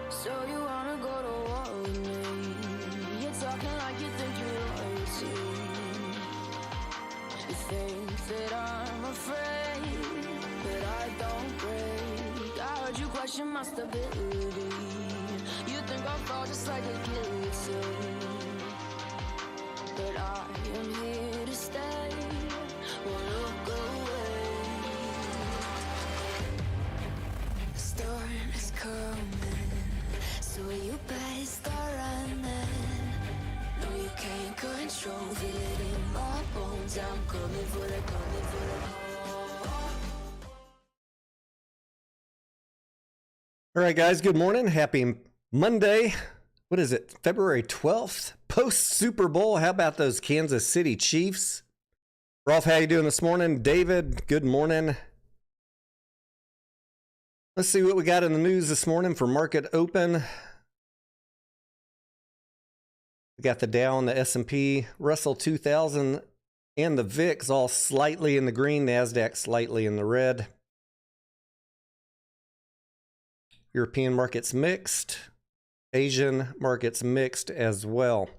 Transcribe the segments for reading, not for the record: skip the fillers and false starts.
So you wanna go to war with me? You're talking like you think you're royalty. You think that I'm afraid, but I don't break. I heard you question my stability. You think I'll fall just like a guillotine, but I am here to stay. Won't look away. The storm is coming, so you better start running. No, you can't control, feel it in my bones. I'm coming for the, coming for the. All right, guys, good morning. Happy Monday. What is it? February 12th? Post Super Bowl. How about those Kansas City Chiefs? Rolf, how you doing this morning? David, good morning. Let's see what we got in the news this morning for market open. We got the Dow and the S&P, Russell 2000, and the VIX all slightly in the green, NASDAQ slightly in the red. European markets mixed. Asian markets mixed as well.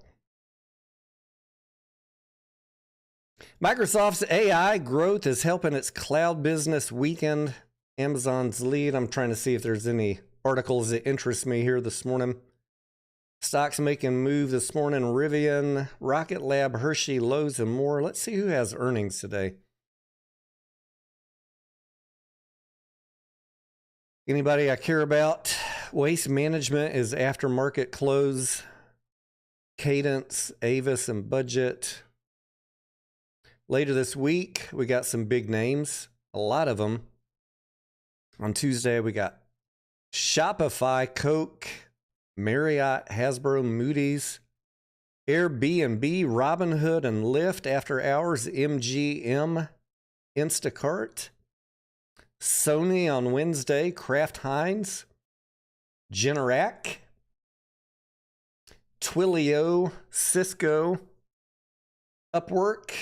Microsoft's AI growth is helping its cloud business weaken Amazon's lead. I'm trying to see if there's any articles that interest me here this morning. Stocks making move this morning. Rivian, Rocket Lab, Hershey, Lowe's, and more. Let's see who has earnings today. Anybody I care about? Waste Management is aftermarket close. Cadence, Avis, and Budget. Later this week, we got some big names, a lot of them. On Tuesday, we got Shopify, Coke, Marriott, Hasbro, Moody's, Airbnb, Robinhood, and Lyft, After Hours, MGM, Instacart, Sony on Wednesday, Kraft Heinz, Generac, Twilio, Cisco, Upwork,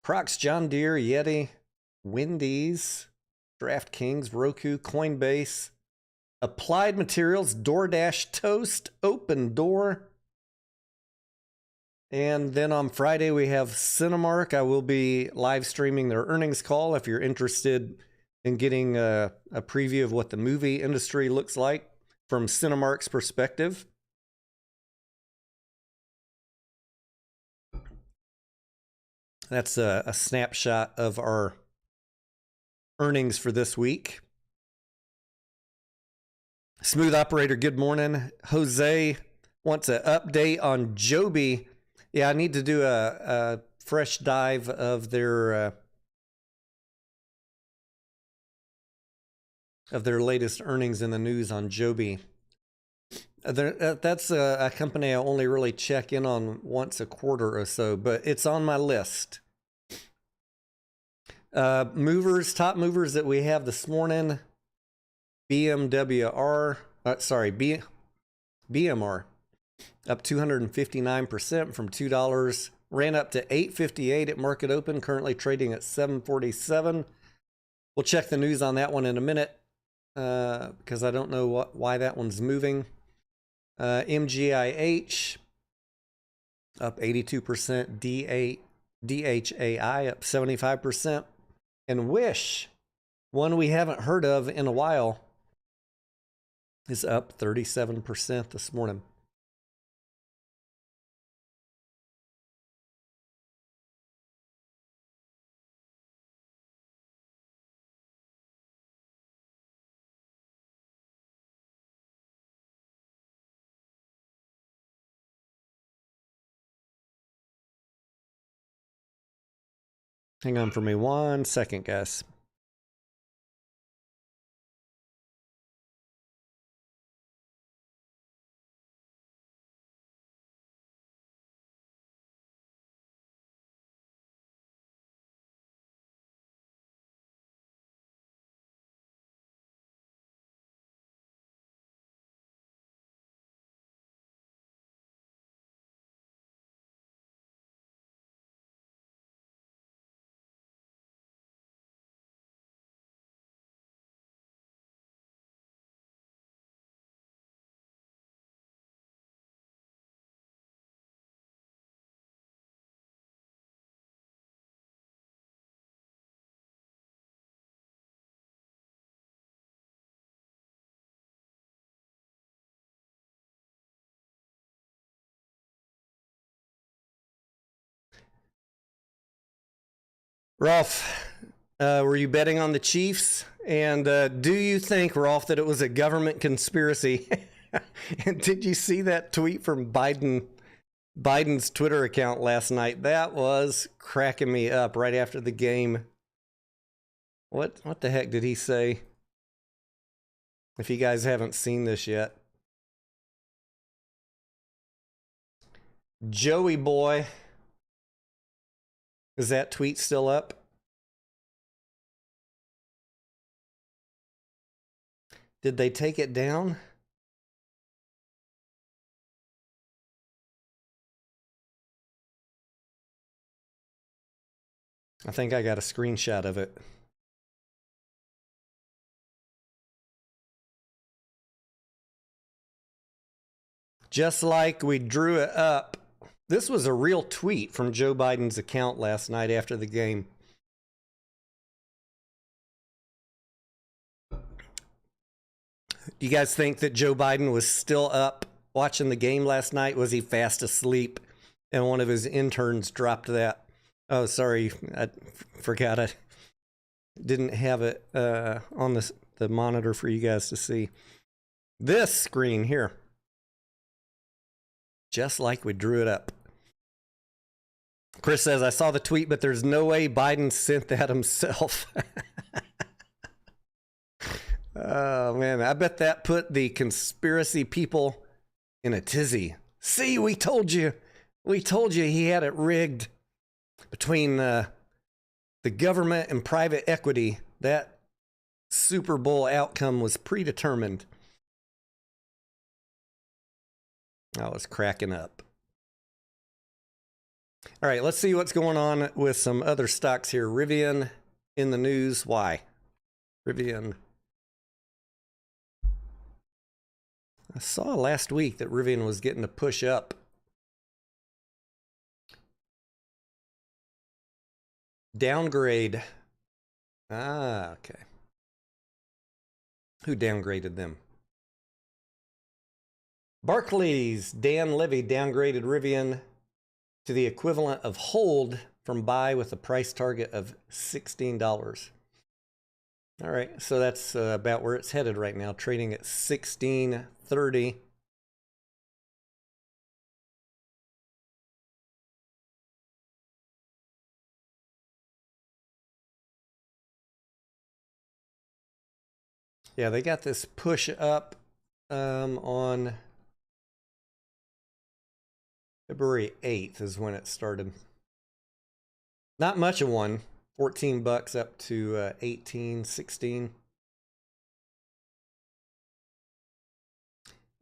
Crocs, John Deere, Yeti, Wendy's, DraftKings, Roku, Coinbase, Applied Materials, DoorDash, Toast, Open Door. And then on Friday, we have Cinemark. I will be live streaming their earnings call if you're interested in getting a preview of what the movie industry looks like from Cinemark's perspective. That's a snapshot of our earnings for this week. Smooth Operator, good morning. Jose wants an update on Joby. Yeah, I need to do a fresh dive of their latest earnings in the news on Joby. That's a company I only really check in on once a quarter or so, but it's on my list. Top movers that we have this morning. BMR up 259% from $2, ran up to $8.58 at market open, currently trading at $7.47. We'll check the news on that one in a minute because I don't know why that one's moving. MGIH up 82%, DHAI up 75%, and Wish, one we haven't heard of in a while, is up 37% this morning. Hang on for me 1 second, guys. Rolf, were you betting on the Chiefs? And do you think, Rolf, that it was a government conspiracy? And did you see that tweet from Biden's Twitter account last night? That was cracking me up right after the game. What the heck did he say? If you guys haven't seen this yet. Joey boy. Is that tweet still up? Did they take it down? I think I got a screenshot of it. Just like we drew it up. This was a real tweet from Joe Biden's account last night after the game. You guys think that Joe Biden was still up watching the game last night? Was he fast asleep and one of his interns dropped that? Oh, sorry. I forgot I didn't have it on the monitor for you guys to see. This screen here. Just like we drew it up. Chris says, I saw the tweet, but there's no way Biden sent that himself. Oh, man. I bet that put the conspiracy people in a tizzy. See, we told you. We told you he had it rigged between the government and private equity. That Super Bowl outcome was predetermined. I was cracking up. All right, let's see what's going on with some other stocks here. Rivian in the news. Why? Rivian. I saw last week that Rivian was getting a push up. Downgrade. Ah, okay. Who downgraded them? Barclays, Dan Levy downgraded Rivian to the equivalent of hold from buy with a price target of $16. All right, so that's about where it's headed right now, trading at $16.30. Yeah, they got this push up on February 8th is when it started. Not much of one. $14 up to 18, 16.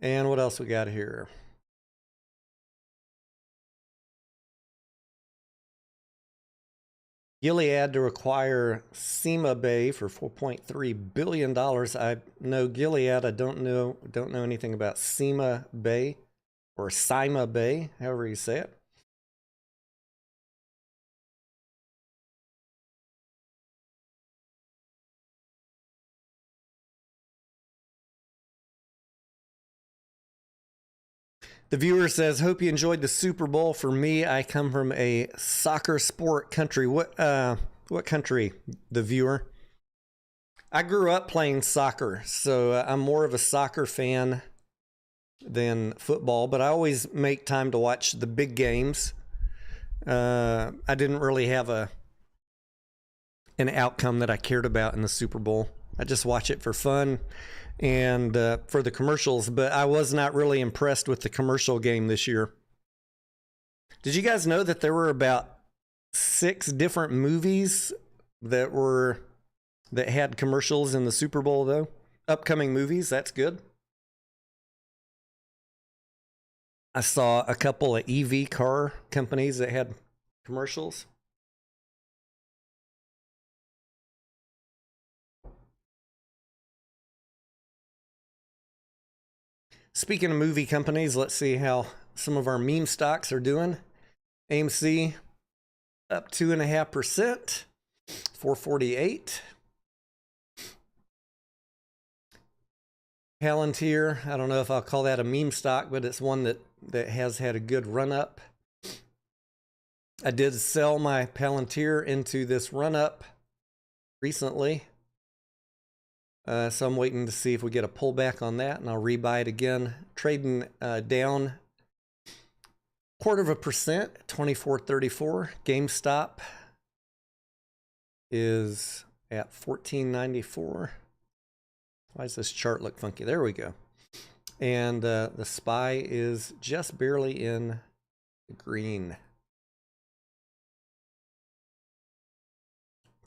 And what else we got here? Gilead to acquire Sema Bay for $4.3 billion. I know Gilead. I don't know anything about Sema Bay or Sima Bay, however you say it. The viewer says, hope you enjoyed the Super Bowl. For me, I come from a soccer sport country. What country, the viewer? I grew up playing soccer, so I'm more of a soccer fan than football, but I always make time to watch the big games. I didn't really have an outcome that I cared about in the Super Bowl. I just watch it for fun and for the commercials, but I was not really impressed with the commercial game this year. Did you guys know that there were about 6 different movies that had commercials in the Super Bowl, though? Upcoming movies, that's good. I saw a couple of EV car companies that had commercials. Speaking of movie companies, let's see how some of our meme stocks are doing. AMC up 2.5%, 448. Palantir, I don't know if I'll call that a meme stock, but it's one that has had a good run up. I did sell my Palantir into this run up recently. So I'm waiting to see if we get a pullback on that, and I'll rebuy it again. Trading down 0.25%, 24.34. GameStop is at 14.94. Why does this chart look funky? There we go. And the SPY is just barely in the green.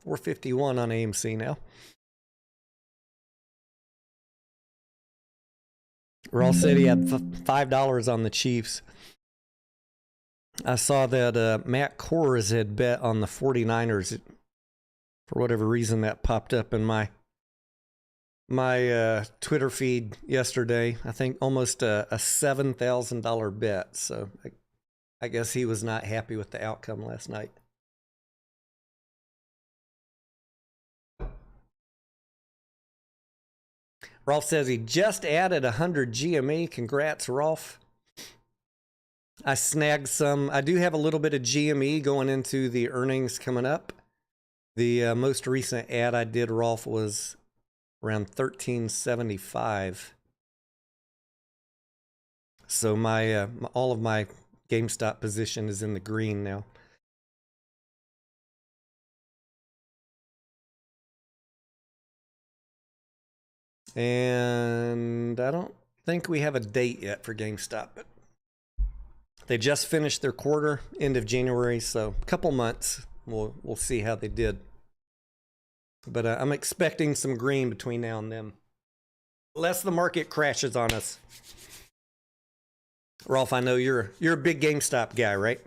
451 on AMC now. Ross said he had $5 on the Chiefs. I saw that Matt Kors had bet on the 49ers. For whatever reason, that popped up in my Twitter feed yesterday. I think almost a $7,000 bet. So I guess he was not happy with the outcome last night. Rolf says he just added 100 GME. Congrats, Rolf. I snagged some. I do have a little bit of GME going into the earnings coming up. The most recent ad I did, Rolf, was around 1375. So my all of my GameStop position is in the green now. And I don't think we have a date yet for GameStop, but they just finished their quarter, end of January, so a couple months. We'll see how they did. But I'm expecting some green between now and then, unless the market crashes on us. Rolf, I know you're a big GameStop guy, right?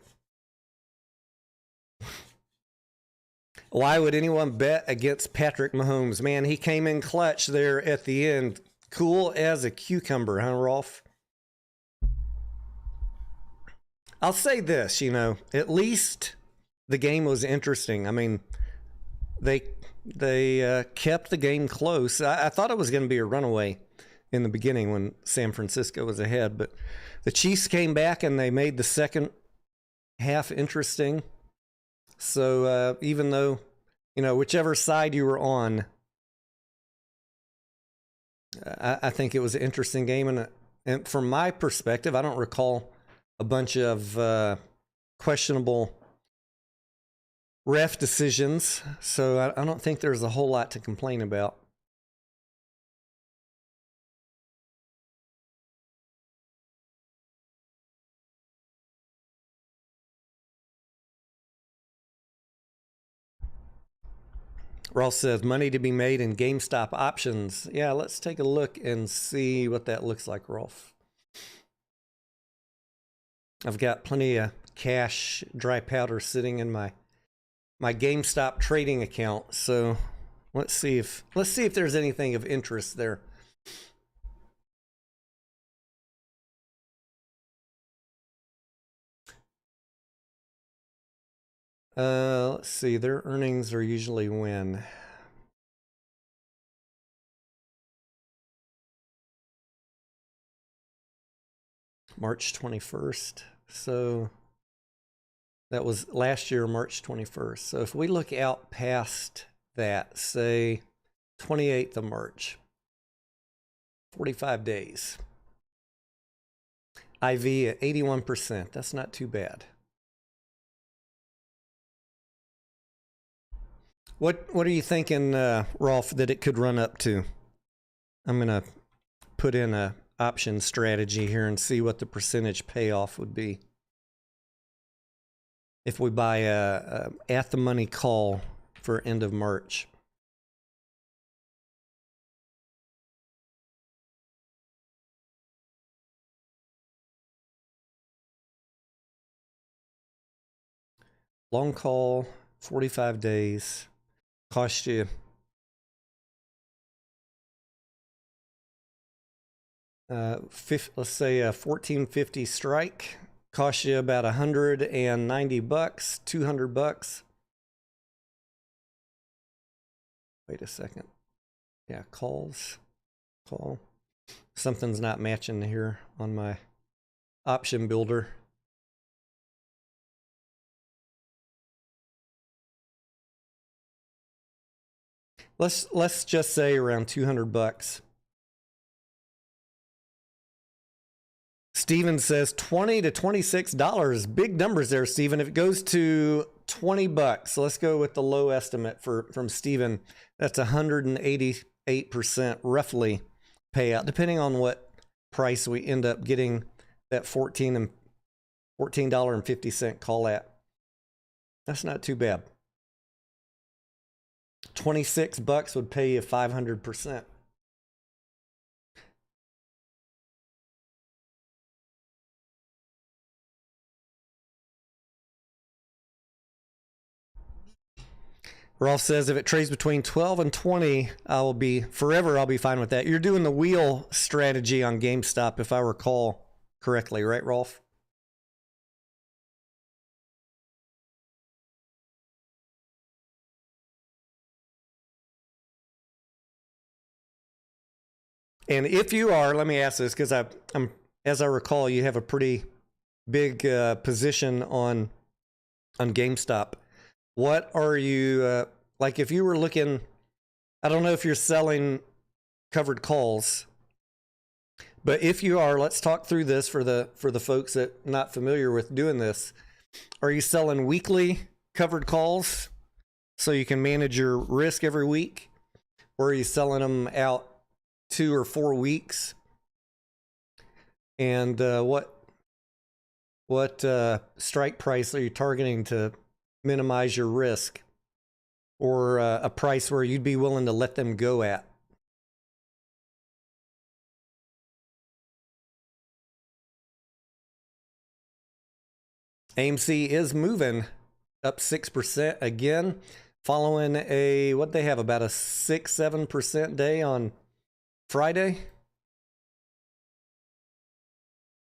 Why would anyone bet against Patrick Mahomes? Man, he came in clutch there at the end. Cool as a cucumber, huh, Rolf? I'll say this, at least the game was interesting. I mean, they kept the game close. I thought it was going to be a runaway in the beginning when San Francisco was ahead, but the Chiefs came back and they made the second half interesting. So even though, whichever side you were on, I think it was an interesting game. And from my perspective, I don't recall a bunch of questionable ref decisions. So I don't think there's a whole lot to complain about. Ross says, money to be made in GameStop options. Yeah, let's take a look and see what that looks like, Rolf. I've got plenty of cash, dry powder sitting in my GameStop trading account. So let's see if there's anything of interest there. Let's see. Their earnings are usually when? March 21st. So that was last year, March 21st. So if we look out past that, say 28th of March, 45 days. IV at 81%. That's not too bad. What are you thinking, Rolf, that it could run up to? I'm going to put in a option strategy here and see what the percentage payoff would be if we buy a at the money call for end of March. Long call, 45 days, cost you let's say a 1450 strike, cost you about $190, $200. Wait a second. Yeah, call. Something's not matching here on my option builder. Let's just say around $200. Steven says $20 to $26. Big numbers there, Steven. If it goes to $20, let's go with the low estimate from Steven. That's 188% roughly payout, depending on what price we end up getting that $14.50 call at. That's not too bad. $26 would pay you 500%. Rolf says if it trades between 12 and 20, I'll be fine with that. You're doing the wheel strategy on GameStop, if I recall correctly, right, Rolf? And if you are, let me ask this, because I'm as I recall, you have a pretty big position on GameStop. What are you like? If you were looking, I don't know if you're selling covered calls, but if you are, let's talk through this for the folks that are not familiar with doing this. Are you selling weekly covered calls so you can manage your risk every week, or are you selling them out 2 or 4 weeks? And what strike price are you targeting to minimize your risk, or a price where you'd be willing to let them go at? AMC is moving up 6% again, following what they have, about a 6-7% day on Friday.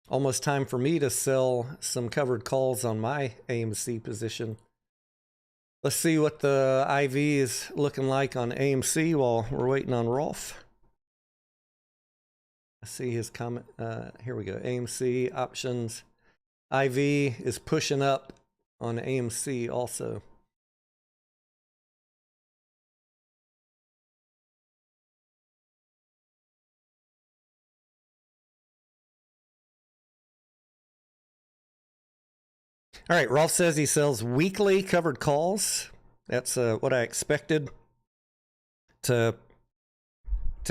Almost time for me to sell some covered calls on my AMC position. Let's see what the IV is looking like on AMC while we're waiting on Rolf. I see his comment. Here we go. AMC options. IV is pushing up on AMC also. All right, Rolf says he sells weekly covered calls. That's what I expected, to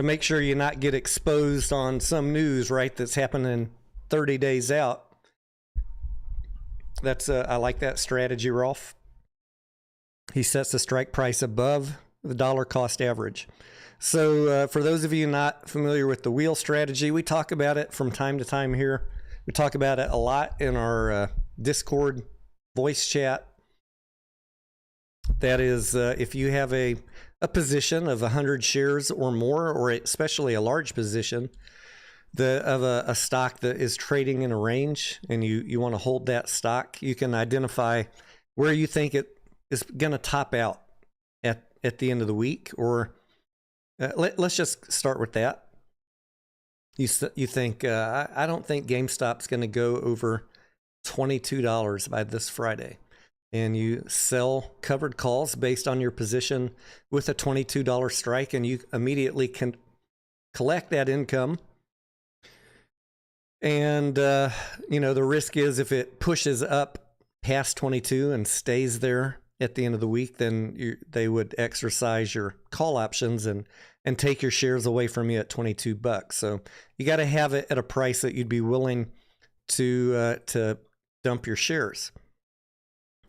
make sure you not get exposed on some news, right, that's happening 30 days out. That's I like that strategy, Rolf. He sets the strike price above the dollar cost average. So for those of you not familiar with the wheel strategy, we talk about it from time to time here. We talk about it a lot in our Discord voice chat. That is, if you have a position of 100 shares or more, or especially a large position of a stock that is trading in a range, and you want to hold that stock, you can identify where you think it is going to top out at the end of the week. Or let's just start with that. You think, I don't think GameStop's going to go over $22 by this Friday. And you sell covered calls based on your position with a $22 strike, and you immediately can collect that income. And, the risk is if it pushes up past 22 and stays there at the end of the week, then they would exercise your call options and take your shares away from you at $22. So you got to have it at a price that you'd be willing to dump your shares.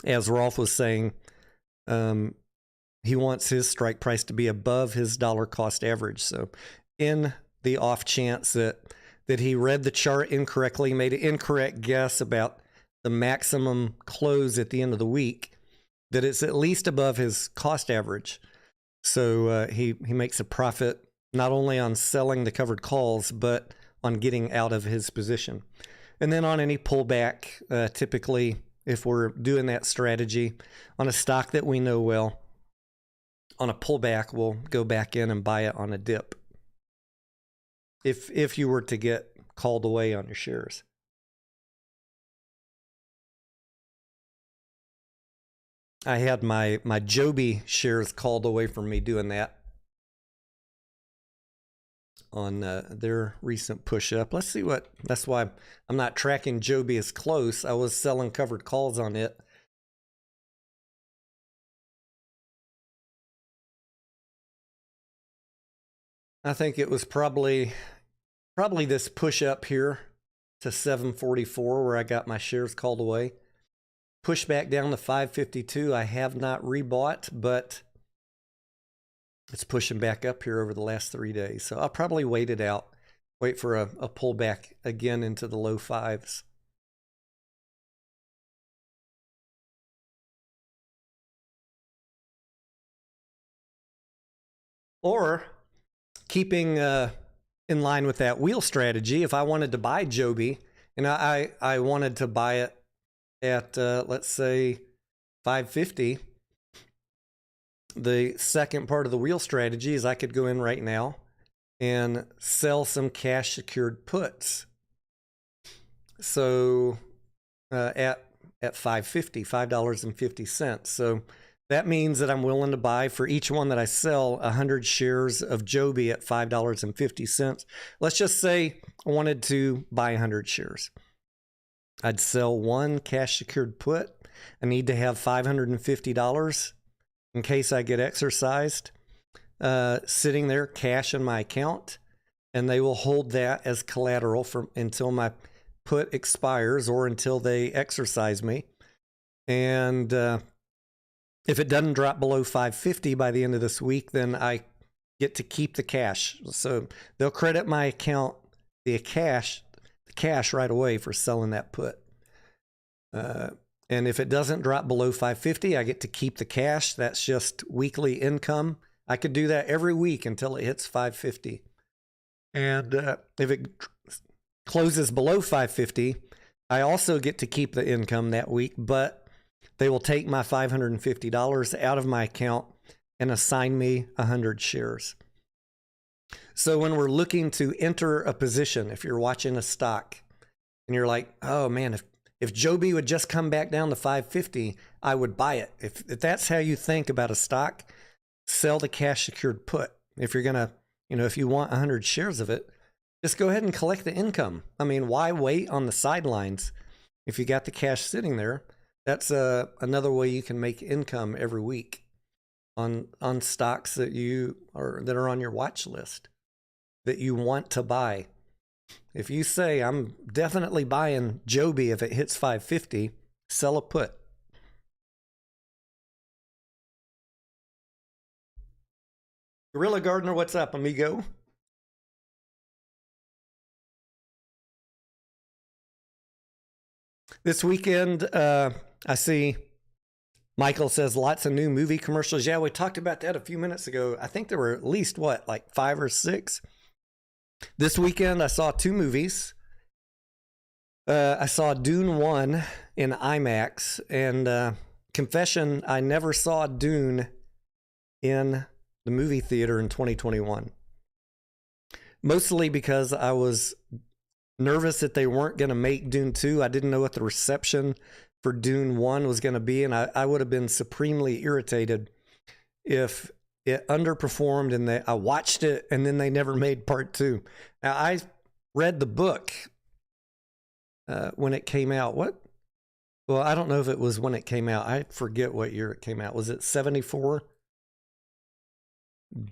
As Rolf was saying, he wants his strike price to be above his dollar cost average. So in the off chance that he read the chart incorrectly, made an incorrect guess about the maximum close at the end of the week, that it's at least above his cost average. So he makes a profit not only on selling the covered calls, but on getting out of his position. And then on any pullback, typically, if we're doing that strategy on a stock that we know well, on a pullback, we'll go back in and buy it on a dip. If you were to get called away on your shares. I had my Joby shares called away from me doing that. on their recent push up. Let's see what, that's why I'm not tracking Joby as close. I was selling covered calls on it. I think it was probably this push up here to 744 where I got my shares called away. Push back down to 552. I have not rebought, but it's pushing back up here over the last 3 days. So I'll probably wait it out. Wait for a pullback again into the low fives. Or keeping in line with that wheel strategy, if I wanted to buy Joby and I wanted to buy it at, let's say, 550, the second part of the wheel strategy is I could go in right now and sell some cash secured puts. So at 550, $5.50. So that means that I'm willing to buy for each one that I sell 100 shares of Joby at $5.50. Let's just say I wanted to buy 100 shares. I'd sell one cash secured put. I need to have $550 in case I get exercised, sitting there, cash in my account, and they will hold that as collateral until my put expires or until they exercise me. And if it doesn't drop below 550 by the end of this week, then I get to keep the cash. So they'll credit my account the cash right away for selling that put. And if it doesn't drop below 550, I get to keep the cash. That's just weekly income. I could do that every week until it hits 550. And if it closes below 550, I also get to keep the income that week, but they will take my $550 out of my account and assign me 100 shares. So when we're looking to enter a position, if you're watching a stock and you're like, oh man, if Joby would just come back down to 550, I would buy it. If that's how you think about a stock, sell the cash secured put. If you're going to, if you want 100 shares of it, just go ahead and collect the income. I mean, why wait on the sidelines if you got the cash sitting there? That's another way you can make income every week on stocks that are on your watch list that you want to buy. If you say, I'm definitely buying Joby if it hits 550, sell a put. Gorilla Gardener, what's up, amigo? This weekend, I see Michael says lots of new movie commercials. Yeah, we talked about that a few minutes ago. I think there were at least, like 5 or 6? This weekend, I saw 2 movies. I saw Dune 1 in IMAX. And confession, I never saw Dune in the movie theater in 2021. Mostly because I was nervous that they weren't going to make Dune 2. I didn't know what the reception for Dune 1 was going to be. And I would have been supremely irritated if it underperformed and I watched it and then they never made part 2. Now, I read the book when it came out. Well, I don't know if it was when it came out. I forget what year it came out. Was it 74?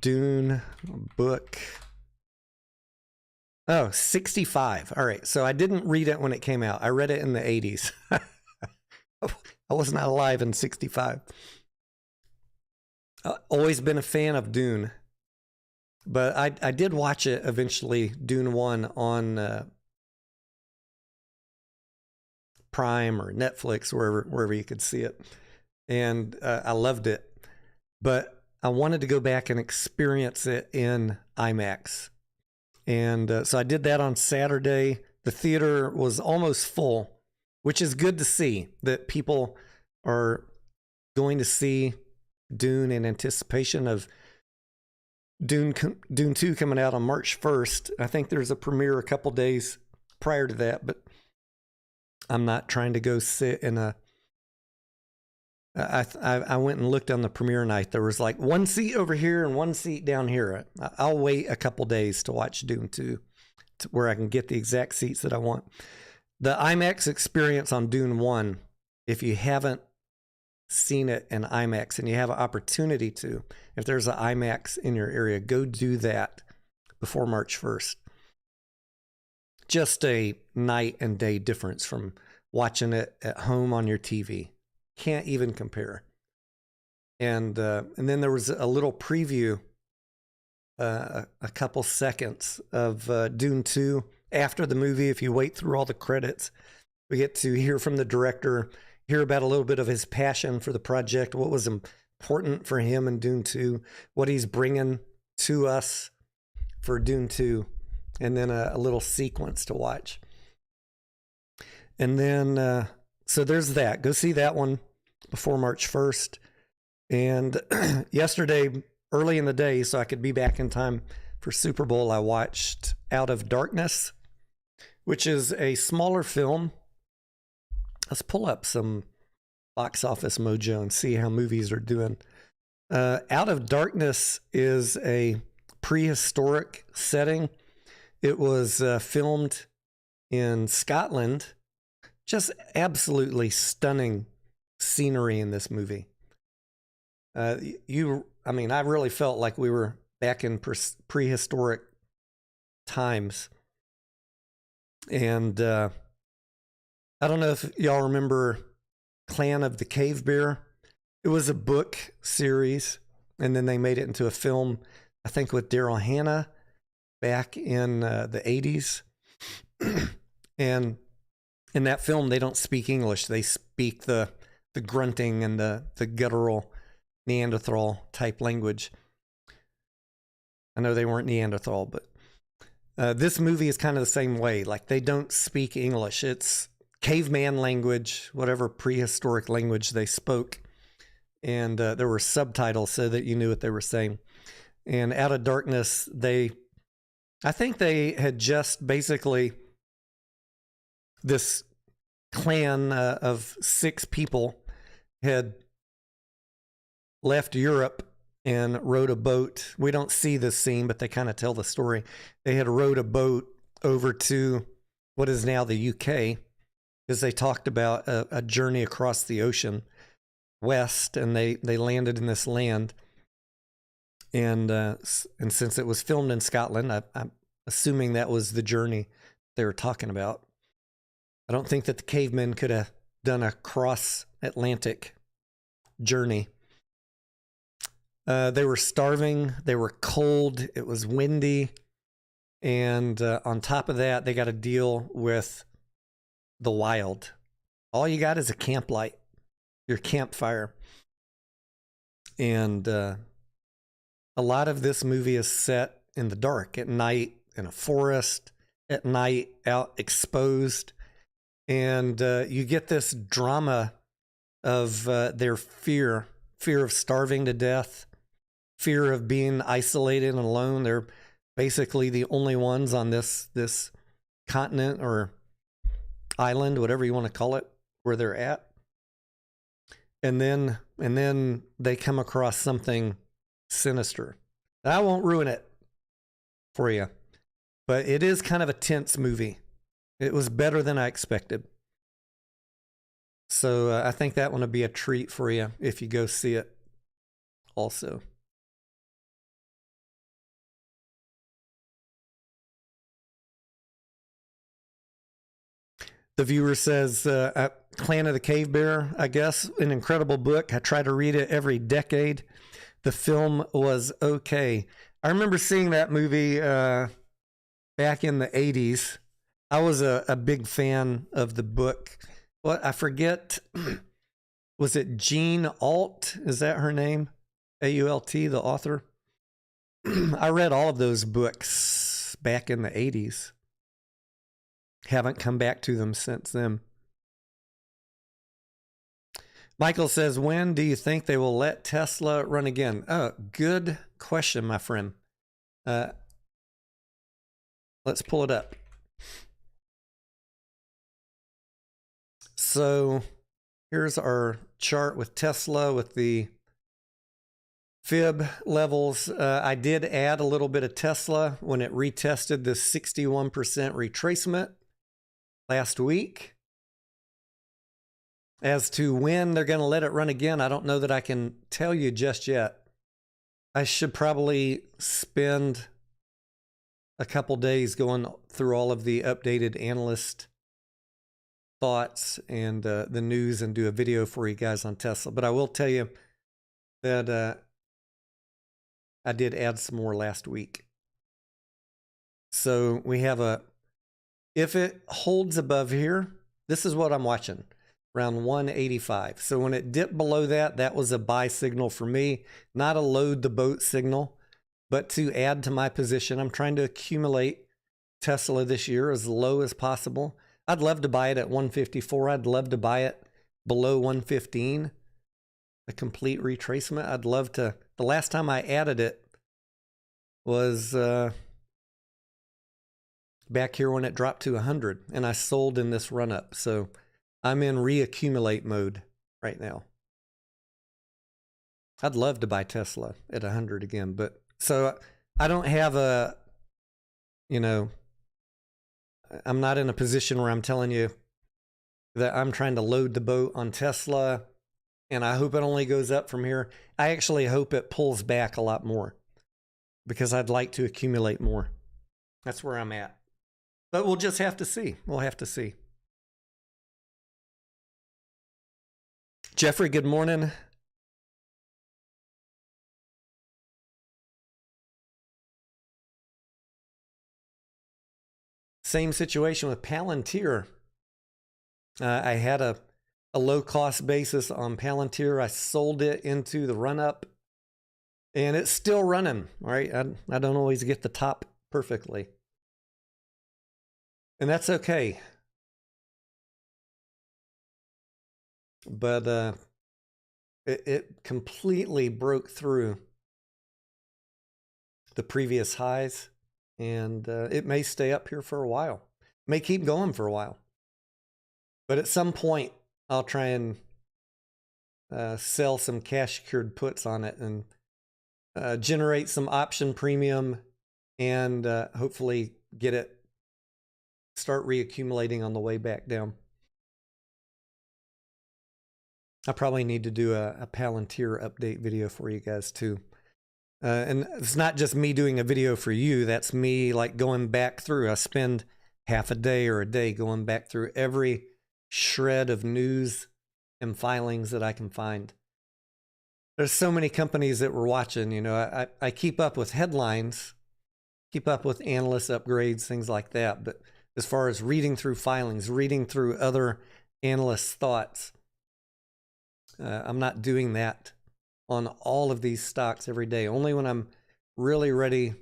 Dune book. Oh, 65. All right. So I didn't read it when it came out. I read it in the 80s. I was not alive in 65. Always been a fan of Dune, but I did watch it eventually, Dune 1 on Prime or Netflix, wherever you could see it, and I loved it. But I wanted to go back and experience it in IMAX, and so I did that on Saturday. The theater was almost full, which is good to see that people are going to see Dune in anticipation of Dune 2 coming out on March 1st. I think there's a premiere a couple days prior to that, but I'm not trying to go sit in a I went and looked on the premiere night. There was like one seat over here and one seat down here. I'll wait a couple days to watch Dune 2 to where I can get the exact seats that I want. The IMAX experience on Dune 1, if you haven't seen it in IMAX and you have an opportunity to, if there's an IMAX in your area, go do that before March 1st. Just a night and day difference from watching it at home on your TV. Can't even compare. And then there was a little preview, a couple seconds of Dune 2 after the movie. If you wait through all the credits, we get to hear from the director, hear about a little bit of his passion for the project, what was important for him in Dune 2, what he's bringing to us for Dune 2, and then a little sequence to watch. And then, so there's that. Go see that one before March 1st. And yesterday, early in the day, so I could be back in time for Super Bowl, I watched Out of Darkness, which is a smaller film. Let's pull up some Box Office Mojo and see how movies are doing. Out of Darkness is a prehistoric setting. It was filmed in Scotland. Just absolutely stunning scenery in this movie. I really felt like we were back in prehistoric times. And I don't know if y'all remember Clan of the Cave Bear. It was a book series, and then they made it into a film, I think with Daryl Hannah back in the 80s. And in that film, they don't speak English. They speak the grunting and the guttural Neanderthal type language. I know they weren't Neanderthal, but this movie is kind of the same way. Like, they don't speak English. It's caveman language, whatever prehistoric language they spoke. And there were subtitles so that you knew what they were saying. And Out of Darkness, I think they had just basically, this clan of 6 people had left Europe and rowed a boat. We don't see this scene, but they kind of tell the story. They had rowed a boat over to what is now the UK, because they talked about a journey across the ocean west, and they landed in this land. And since it was filmed in Scotland, I'm assuming that was the journey they were talking about. I don't think that the cavemen could have done a cross-Atlantic journey. They were starving. They were cold. It was windy. And on top of that, they got to deal with the wild. All you got is a camp light, your campfire. And a lot of this movie is set in the dark, at night, in a forest, at night, out exposed. And you get this drama of their fear of starving to death, fear of being isolated and alone. They're basically the only ones on this continent or island, whatever you want to call it, where they're at. And then they come across something sinister. I won't ruin it for you, but it is kind of a tense movie. It was better than I expected. So I think that one will be a treat for you if you go see it also. The viewer says, Clan of the Cave Bear, I guess, an incredible book. I try to read it every decade. The film was okay. I remember seeing that movie back in the 80s. I was a big fan of the book. What, I forget, was it Jean Ault? Is that her name? A-U-L-T, the author? I read all of those books back in the 80s. Haven't come back to them since then. Michael says, when do you think they will let Tesla run again? Oh, good question, my friend. Let's pull it up. So here's our chart with Tesla with the fib levels. I did add a little bit of Tesla when it retested the 61% retracement last week. As to when they're going to let it run again, I don't know that I can tell you just yet. I should probably spend a couple days going through all of the updated analyst thoughts and the news and do a video for you guys on Tesla. But I will tell you that I did add some more last week. So we have if it holds above here, this is what I'm watching, around 185. So when it dipped below that, that was a buy signal for me, not a load the boat signal, but to add to my position. I'm trying to accumulate Tesla this year as low as possible. I'd love to buy it at 154. I'd love to buy it below 115. A complete retracement. I'd love to. The last time I added it was back here when it dropped to 100, and I sold in this run up. So I'm in reaccumulate mode right now. I'd love to buy Tesla at 100 again, but so I don't have I'm not in a position where I'm telling you that I'm trying to load the boat on Tesla and I hope it only goes up from here. I actually hope it pulls back a lot more because I'd like to accumulate more. That's where I'm at. But we'll just have to see. We'll have to see. Jeffrey, good morning. Same situation with Palantir. I had a low-cost basis on Palantir. I sold it into the run-up, and it's still running. All right, I don't always get the top perfectly, and that's okay. But it completely broke through the previous highs, and it may stay up here for a while. May keep going for a while. But at some point, I'll try and sell some cash secured puts on it and generate some option premium and hopefully start reaccumulating on the way back down. I probably need to do a Palantir update video for you guys too. And it's not just me doing a video for you. That's me like going back through. I spend half a day or a day going back through every shred of news and filings that I can find. There's so many companies that we're watching. You know, I keep up with headlines, keep up with analyst upgrades, things like that. But as far as reading through filings, reading through other analysts' thoughts, I'm not doing that on all of these stocks every day. Only when I'm really ready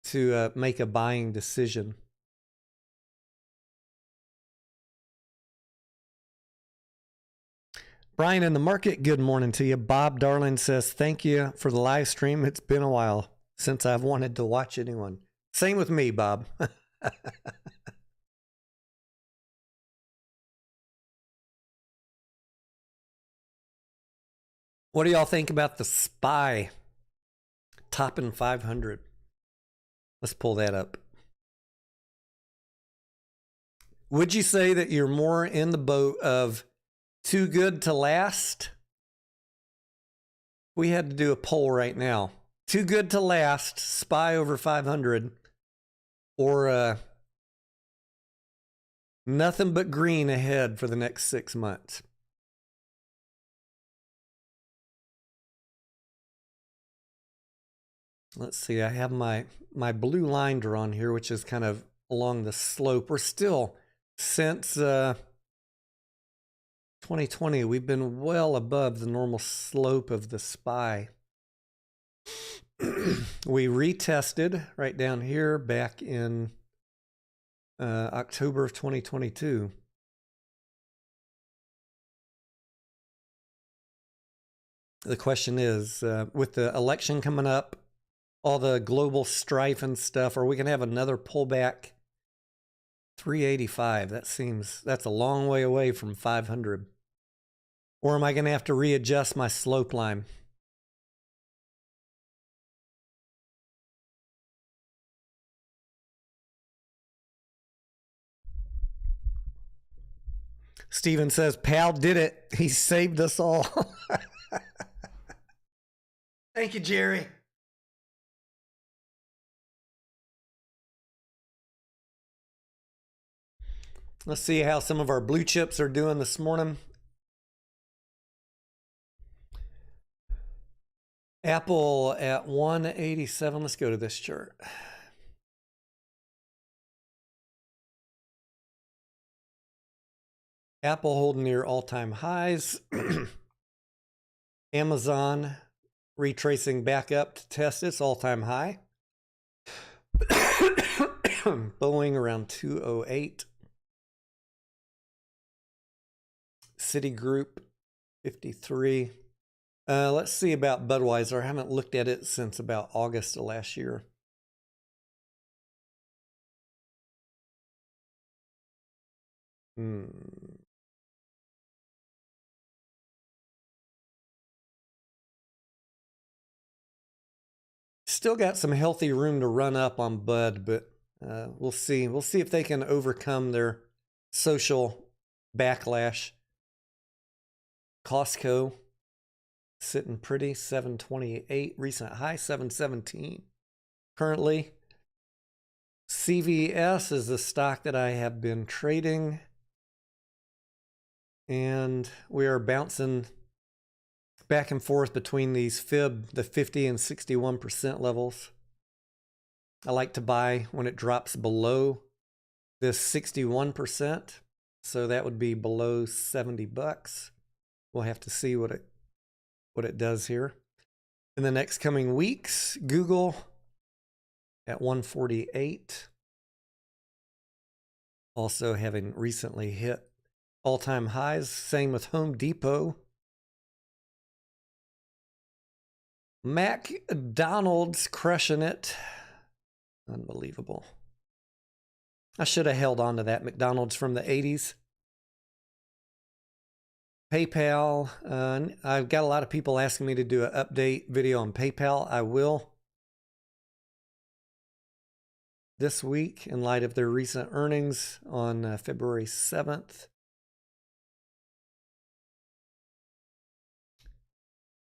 to make a buying decision. Brian in the market, good morning to you. Bob Darling says, thank you for the live stream. It's been a while since I've wanted to watch anyone. Same with me, Bob. What do y'all think about the SPY topping 500? Let's pull that up. Would you say that you're more in the boat of too good to last? We had to do a poll right now. Too good to last, SPY over 500, or nothing but green ahead for the next 6 months. Let's see, I have my blue line drawn here, which is kind of along the slope. We're still, since 2020, we've been well above the normal slope of the SPY. We retested right down here back in October of 2022. The question is, with the election coming up, all the global strife and stuff, are we going to have another pullback? 385, that's a long way away from 500. Or am I going to have to readjust my slope line? Steven says, Pal did it. He saved us all. Thank you, Jerry. Let's see how some of our blue chips are doing this morning. Apple at 187. Let's go to this chart. Apple holding near all-time highs. Amazon retracing back up to test its all-time high. Boeing around 208. Citigroup 53. Let's see about Budweiser. I haven't looked at it since about August of last year. Still got some healthy room to run up on Bud, but we'll see. We'll see if they can overcome their social backlash. Costco sitting pretty, 728. Recent high, 717. Currently, CVS is the stock that I have been trading. And we are bouncing back and forth between these the 50 and 61% levels. I like to buy when it drops below this 61%. So that would be below $70. We'll have to see what it does here. In the next coming weeks, Google at 148. Also having recently hit all-time highs. Same with Home Depot. McDonald's crushing it. Unbelievable. I should have held on to that McDonald's from the 80s. PayPal. I've got a lot of people asking me to do an update video on PayPal. I will this week in light of their recent earnings on February 7th.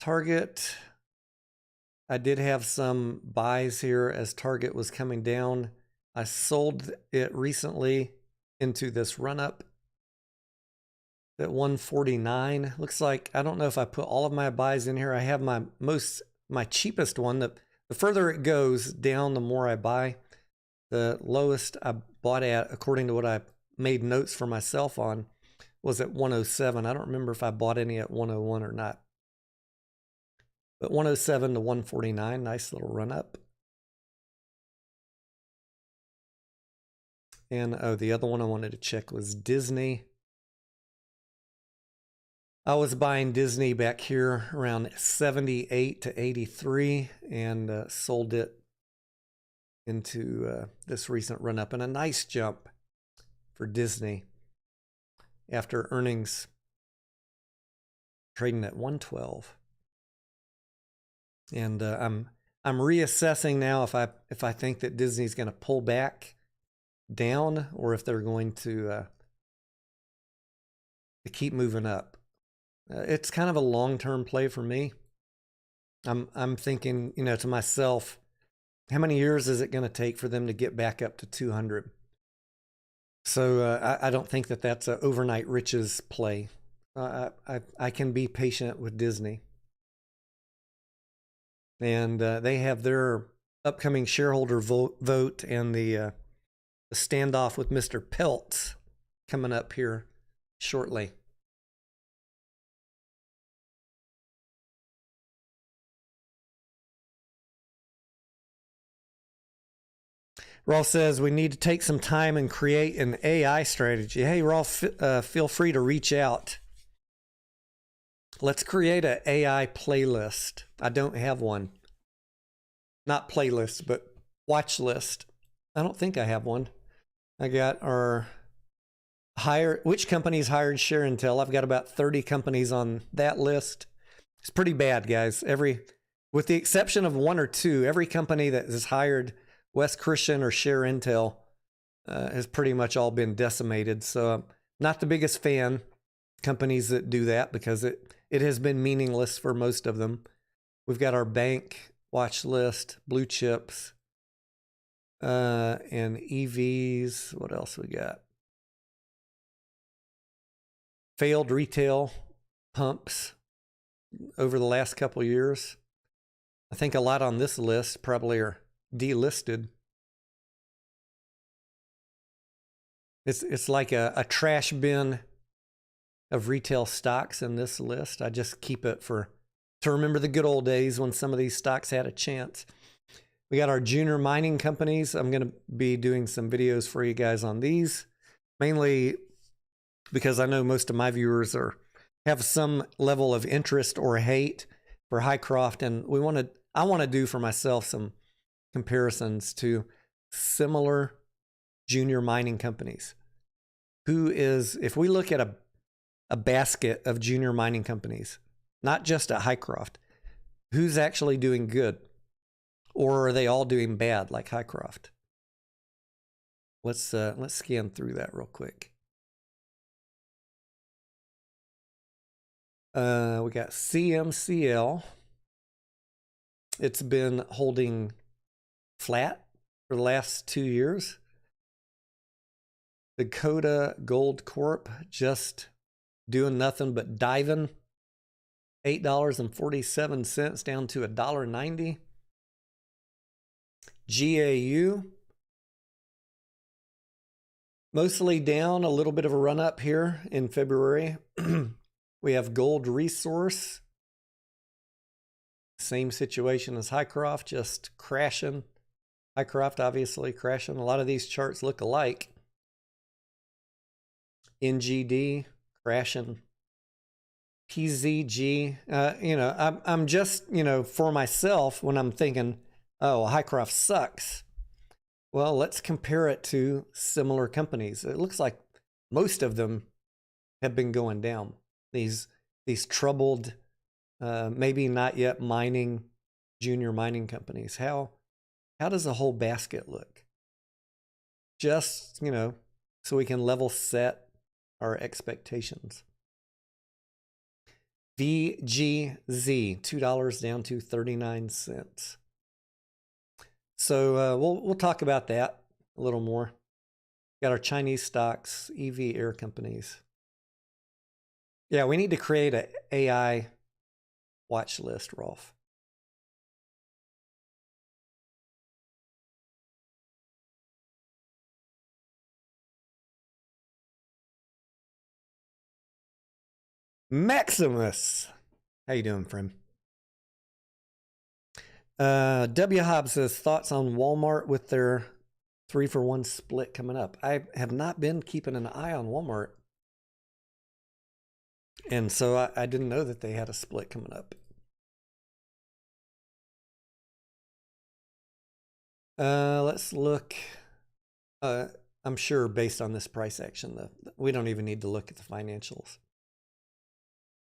Target. I did have some buys here as Target was coming down. I sold it recently into this run-up at 149. Looks like, I don't know if I put all of my buys in here. I have my cheapest one. The further it goes down, the more I buy. The lowest I bought at, according to what I made notes for myself on, was at 107. I don't remember if I bought any at 101 or not. But 107 to 149, nice little run up. And the other one I wanted to check was Disney. I was buying Disney back here around 78 to 83 and sold it into this recent run up, and a nice jump for Disney after earnings, trading at 112. And I'm reassessing now if I think that Disney's going to pull back down or if they're going to keep moving up. It's kind of a long-term play for me. I'm thinking, to myself, how many years is it going to take for them to get back up to 200? So I don't think that that's an overnight riches play. I can be patient with Disney. And they have their upcoming shareholder vote and the standoff with Mr. Peltz coming up here shortly. Rolf says we need to take some time and create an AI strategy. Hey, Rolf, feel free to reach out. Let's create an AI playlist. I don't have one. Not playlist, but watch list. I don't think I have one. I got our which companies hired Share Intel. I've got about 30 companies on that list. It's pretty bad, guys. With the exception of one or two, every company that has hired West Christian or Share Intel has pretty much all been decimated. So I'm not the biggest fan of companies that do that, because it has been meaningless for most of them. We've got our bank watch list, blue chips, and EVs. What else we got? Failed retail pumps over the last couple years. I think a lot on this list probably are delisted. It's like a trash bin of retail stocks in this list. I just keep it to remember the good old days when some of these stocks had a chance. We got our junior mining companies. I'm going to be doing some videos for you guys on these, mainly because I know most of my viewers have some level of interest or hate for Hycroft, and I want to do for myself some comparisons to similar junior mining companies. If we look at a basket of junior mining companies, not just at Hycroft, who's actually doing good? Or are they all doing bad like Hycroft? Let's scan through that real quick. We got CMCL. It's been holding flat for the last 2 years. Dakota Gold Corp just doing nothing but diving. $8.47 down to $1.90. GAU mostly down, a little bit of a run up here in February. We have Gold Resource. Same situation as Hycroft, just crashing. Hycroft obviously crashing. A lot of these charts look alike. NGD crashing. PZG, I'm just, for myself, when I'm thinking, oh, Hycroft sucks. Well, let's compare it to similar companies. It looks like most of them have been going down. These troubled, maybe not yet mining, junior mining companies. How does the whole basket look? Just, so we can level set our expectations. VGZ, $2 down to 39 cents. So we'll talk about that a little more. Got our Chinese stocks, EV air companies. Yeah, we need to create an AI watch list, Rolf. Maximus. How you doing, friend? W. Hobbs says, thoughts on Walmart with their 3-for-1 split coming up. I have not been keeping an eye on Walmart. And so I didn't know that they had a split coming up. Let's look. I'm sure based on this price action, we don't even need to look at the financials.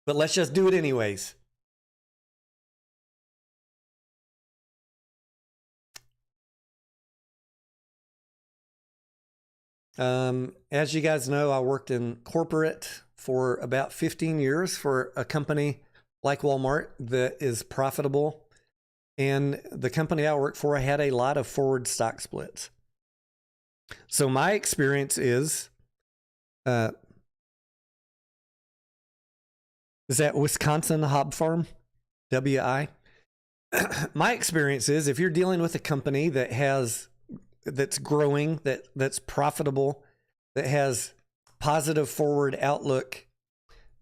But let's just do it anyways. As you guys know, I worked in corporate for about 15 years for a company like Walmart that is profitable. And the company I worked for had a lot of forward stock splits. So my experience is that Wisconsin Hog Farm, WI? My experience is if you're dealing with a company that's growing, that's profitable, that has positive forward outlook,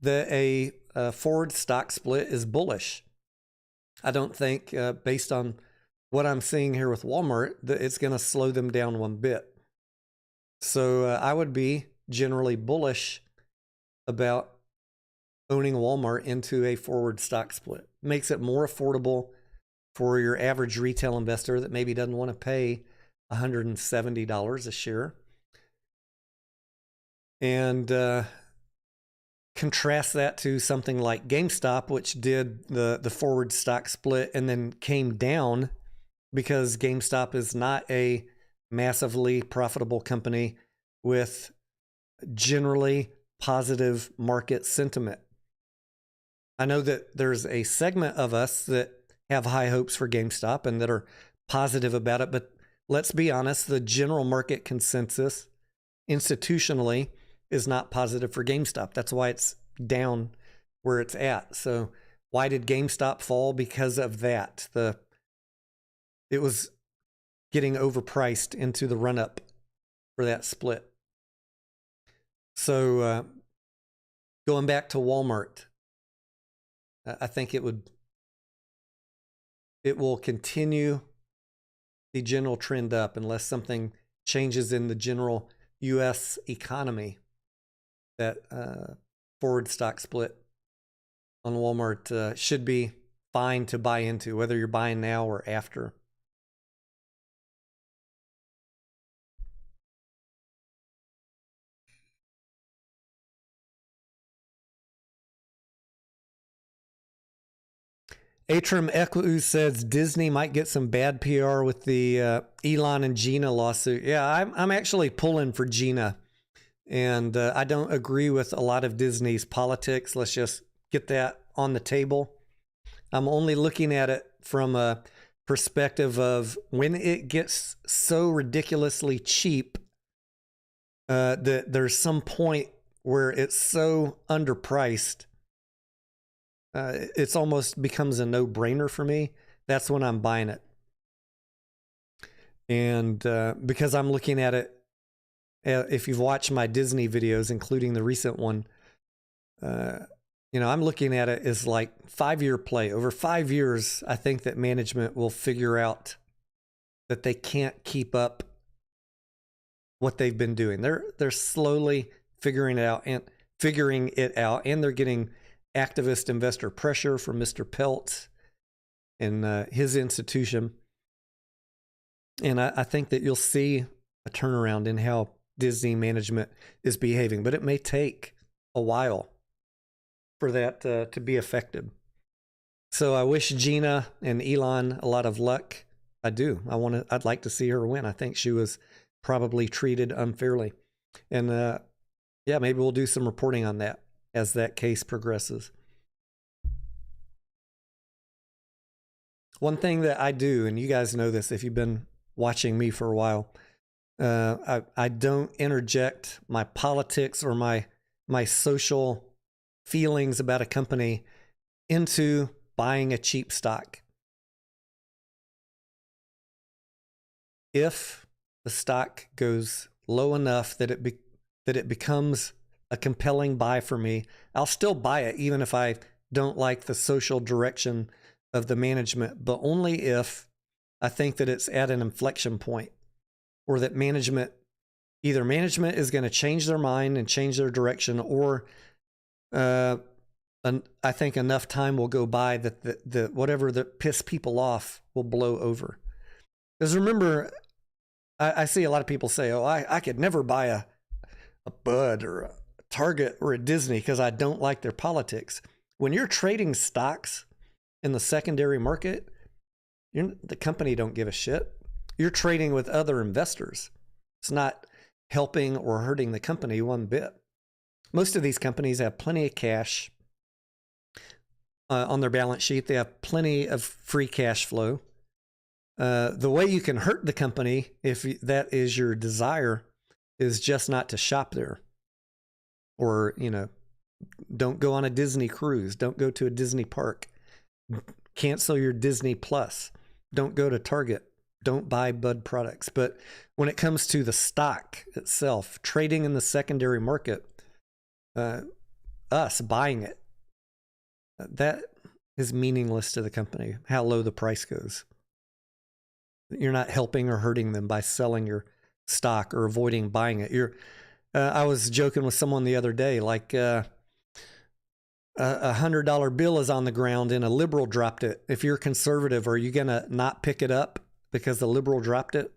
that a forward stock split is bullish. I don't think, based on what I'm seeing here with Walmart, that it's going to slow them down one bit. So I would be generally bullish about owning Walmart into a forward stock split. Makes it more affordable for your average retail investor that maybe doesn't want to pay $170 a share. And contrast that to something like GameStop, which did the forward stock split and then came down because GameStop is not a massively profitable company with generally positive market sentiment. I know that there's a segment of us that have high hopes for GameStop and that are positive about it, but let's be honest, the general market consensus institutionally is not positive for GameStop. That's why it's down where it's at. So why did GameStop fall? Because of that. It was getting overpriced into the run-up for that split. So going back to Walmart, I think it will continue the general trend up unless something changes in the general U.S. economy. That forward stock split on Walmart should be fine to buy into, whether you're buying now or after. Atrim Eku says Disney might get some bad PR with the Elon and Gina lawsuit. Yeah, I'm actually pulling for Gina. And I don't agree with a lot of Disney's politics. Let's just get that on the table. I'm only looking at it from a perspective of when it gets so ridiculously cheap that there's some point where it's so underpriced, it's almost becomes a no-brainer for me. That's when I'm buying it. And because I'm looking at it, if you've watched my Disney videos, including the recent one, I'm looking at it as like 5-year play. Over 5 years, I think that management will figure out that they can't keep up what they've been doing. They're slowly figuring it out, and they're getting activist investor pressure from Mr. Peltz and his institution. And I think that you'll see a turnaround in how Disney management is behaving, but it may take a while for that to be effective. So I wish Gina and Elon a lot of luck. I do. I'd like to see her win. I think she was probably treated unfairly. And maybe we'll do some reporting on that as that case progresses. One thing that I do, and you guys know this if you've been watching me for a while, I don't interject my politics or my social feelings about a company into buying a cheap stock. If the stock goes low enough that it becomes a compelling buy for me, I'll still buy it even if I don't like the social direction of the management, but only if I think that it's at an inflection point, or that either management is going to change their mind and change their direction, or I think enough time will go by that the whatever that piss people off will blow over. Because remember, I see a lot of people say, "Oh, I could never buy a Bud or a Target or a Disney because I don't like their politics." When you're trading stocks in the secondary market, the company don't give a shit. You're trading with other investors. It's not helping or hurting the company one bit. Most of these companies have plenty of cash on their balance sheet. They have plenty of free cash flow. The way you can hurt the company, if that is your desire, is just not to shop there. Or, don't go on a Disney cruise. Don't go to a Disney park. Cancel your Disney Plus. Don't go to Target. Don't buy Bud products. But when it comes to the stock itself, trading in the secondary market, us buying it, that is meaningless to the company, how low the price goes. You're not helping or hurting them by selling your stock or avoiding buying it. I was joking with someone the other day, like a $100 bill is on the ground and a liberal dropped it. If you're conservative, are you going to not pick it up because the liberal dropped it?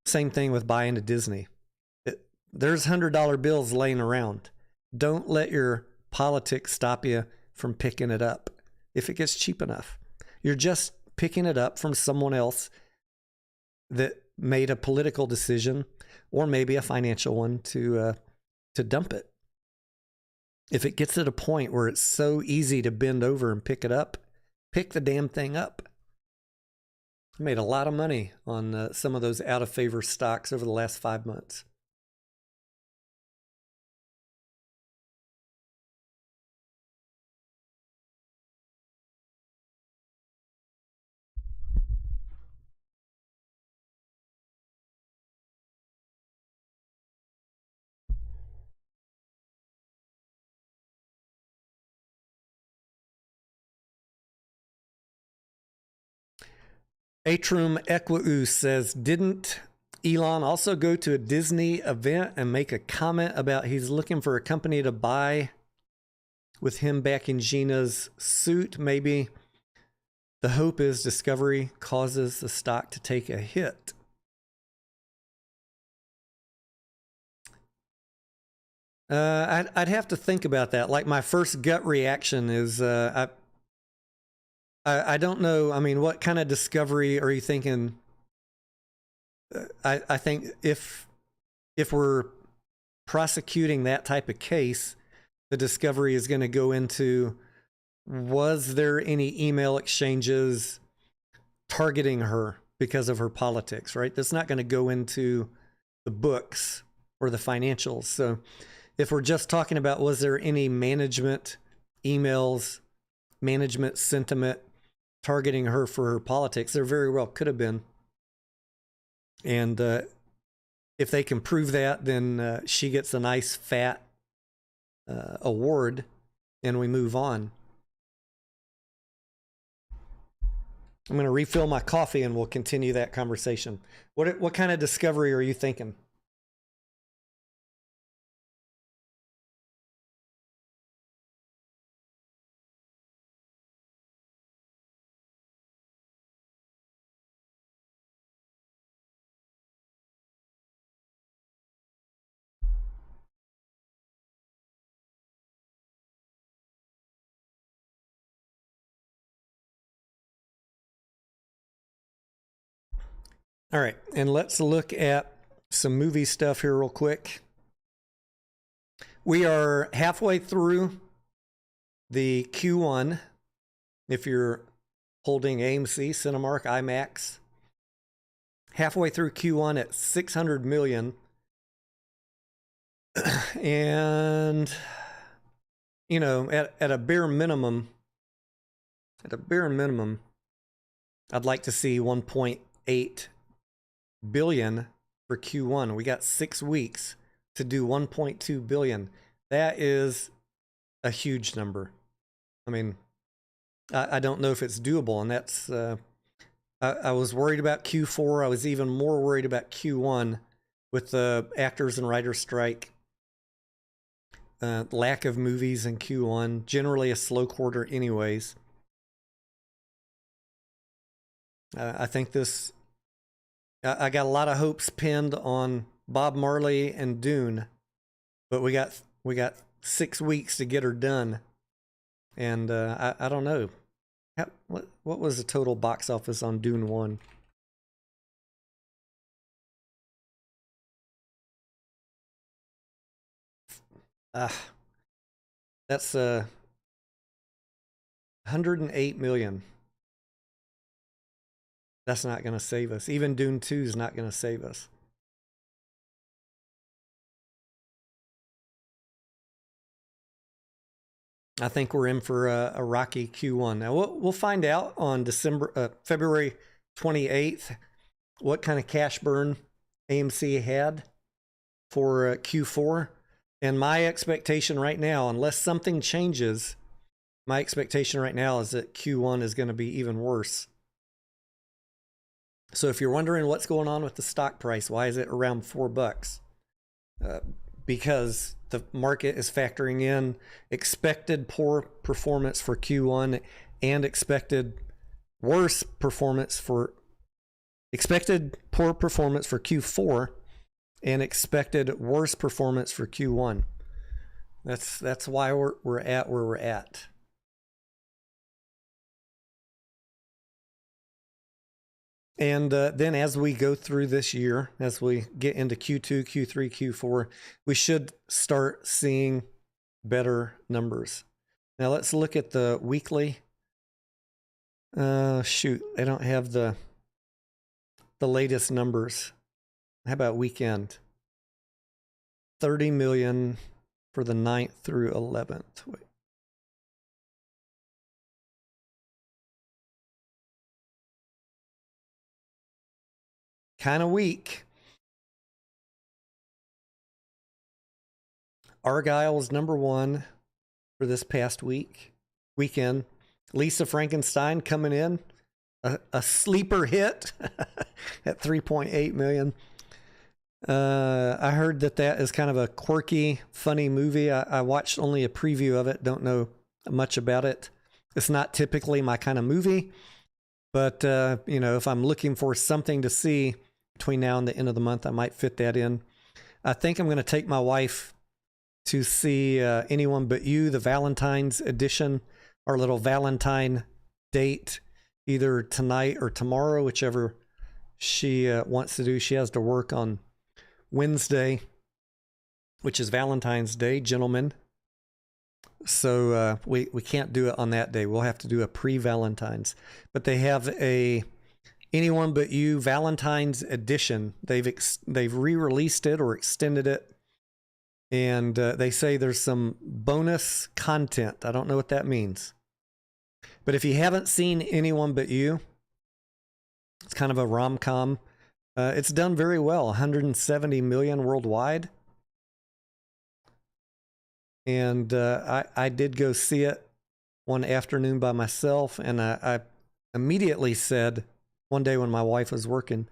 Same thing with buying a Disney. there's $100 bills laying around. Don't let your politics stop you from picking it up if it gets cheap enough. You're just picking it up from someone else that made a political decision or maybe a financial one to dump it. If it gets at a point where it's so easy to bend over and pick it up, pick the damn thing up. I made a lot of money on some of those out of favor stocks over the last 5 months. Atrum Equius says, didn't Elon also go to a Disney event and make a comment about he's looking for a company to buy with him back in Gina's suit? Maybe the hope is Discovery causes the stock to take a hit. I'd have to think about that. Like, my first gut reaction is I don't know. I mean, what kind of discovery are you thinking? I think if we're prosecuting that type of case, the discovery is going to go into, was there any email exchanges targeting her because of her politics, right? That's not going to go into the books or the financials. So if we're just talking about, was there any management emails, management sentiment targeting her for her politics, there very well could have been. And if they can prove that, then she gets a nice fat award and we move on. I'm going to refill my coffee and we'll continue that conversation. What kind of discovery are you thinking? All right, and let's look at some movie stuff here real quick. We are halfway through the Q1. If you're holding AMC, Cinemark, IMAX, halfway through Q1 at 600 million. And, you know, at a bare minimum, I'd like to see 1.8 billion for Q1. We got 6 weeks to do 1.2 billion. That is a huge number. I mean, I don't know if it's doable, and that's I was worried about Q4. I was even more worried about Q1 with the actors and writers strike, lack of movies in Q1, generally a slow quarter anyways. I think this, I got a lot of hopes pinned on Bob Marley and Dune, but we got 6 weeks to get her done, and I don't know. What was the total box office on Dune 1? That's 108 million. That's not going to save us. Even Dune 2 is not going to save us. I think we're in for a rocky Q1. Now we'll find out on February 28th what kind of cash burn AMC had for Q4. And my expectation right now, unless something changes, my expectation right now is that Q1 is going to be even worse. So if you're wondering what's going on with the stock price, why is it around $4? Because the market is factoring in expected poor performance for Q1 and expected poor performance for Q4 and expected worse performance for Q1. That's why we're at where we're at. And then as we go through this year, as we get into Q2, Q3, Q4, we should start seeing better numbers. Now let's look at the weekly. Shoot, I don't have the latest numbers. How about weekend? 30 million for the 9th through 11th. Wait. Kind of weak. Argyle's number one for this past weekend. Lisa Frankenstein coming in, a sleeper hit at 3.8 million. I heard that is kind of a quirky, funny movie. I watched only a preview of it. Don't know much about it. It's not typically my kind of movie, but if I'm looking for something to see between now and the end of the month, I might fit that in. I think I'm going to take my wife to see Anyone But You, the Valentine's edition, our little Valentine date, either tonight or tomorrow, whichever she wants to do. She has to work on Wednesday, which is Valentine's Day, gentlemen. So we can't do it on that day. We'll have to do a pre-Valentine's. But they have a Anyone But You Valentine's edition. They've re-released it or extended it. And they say there's some bonus content. I don't know what that means. But if you haven't seen Anyone But You, it's kind of a rom-com. It's done very well, 170 million worldwide. And I did go see it one afternoon by myself, and I immediately said, one day when my wife was working,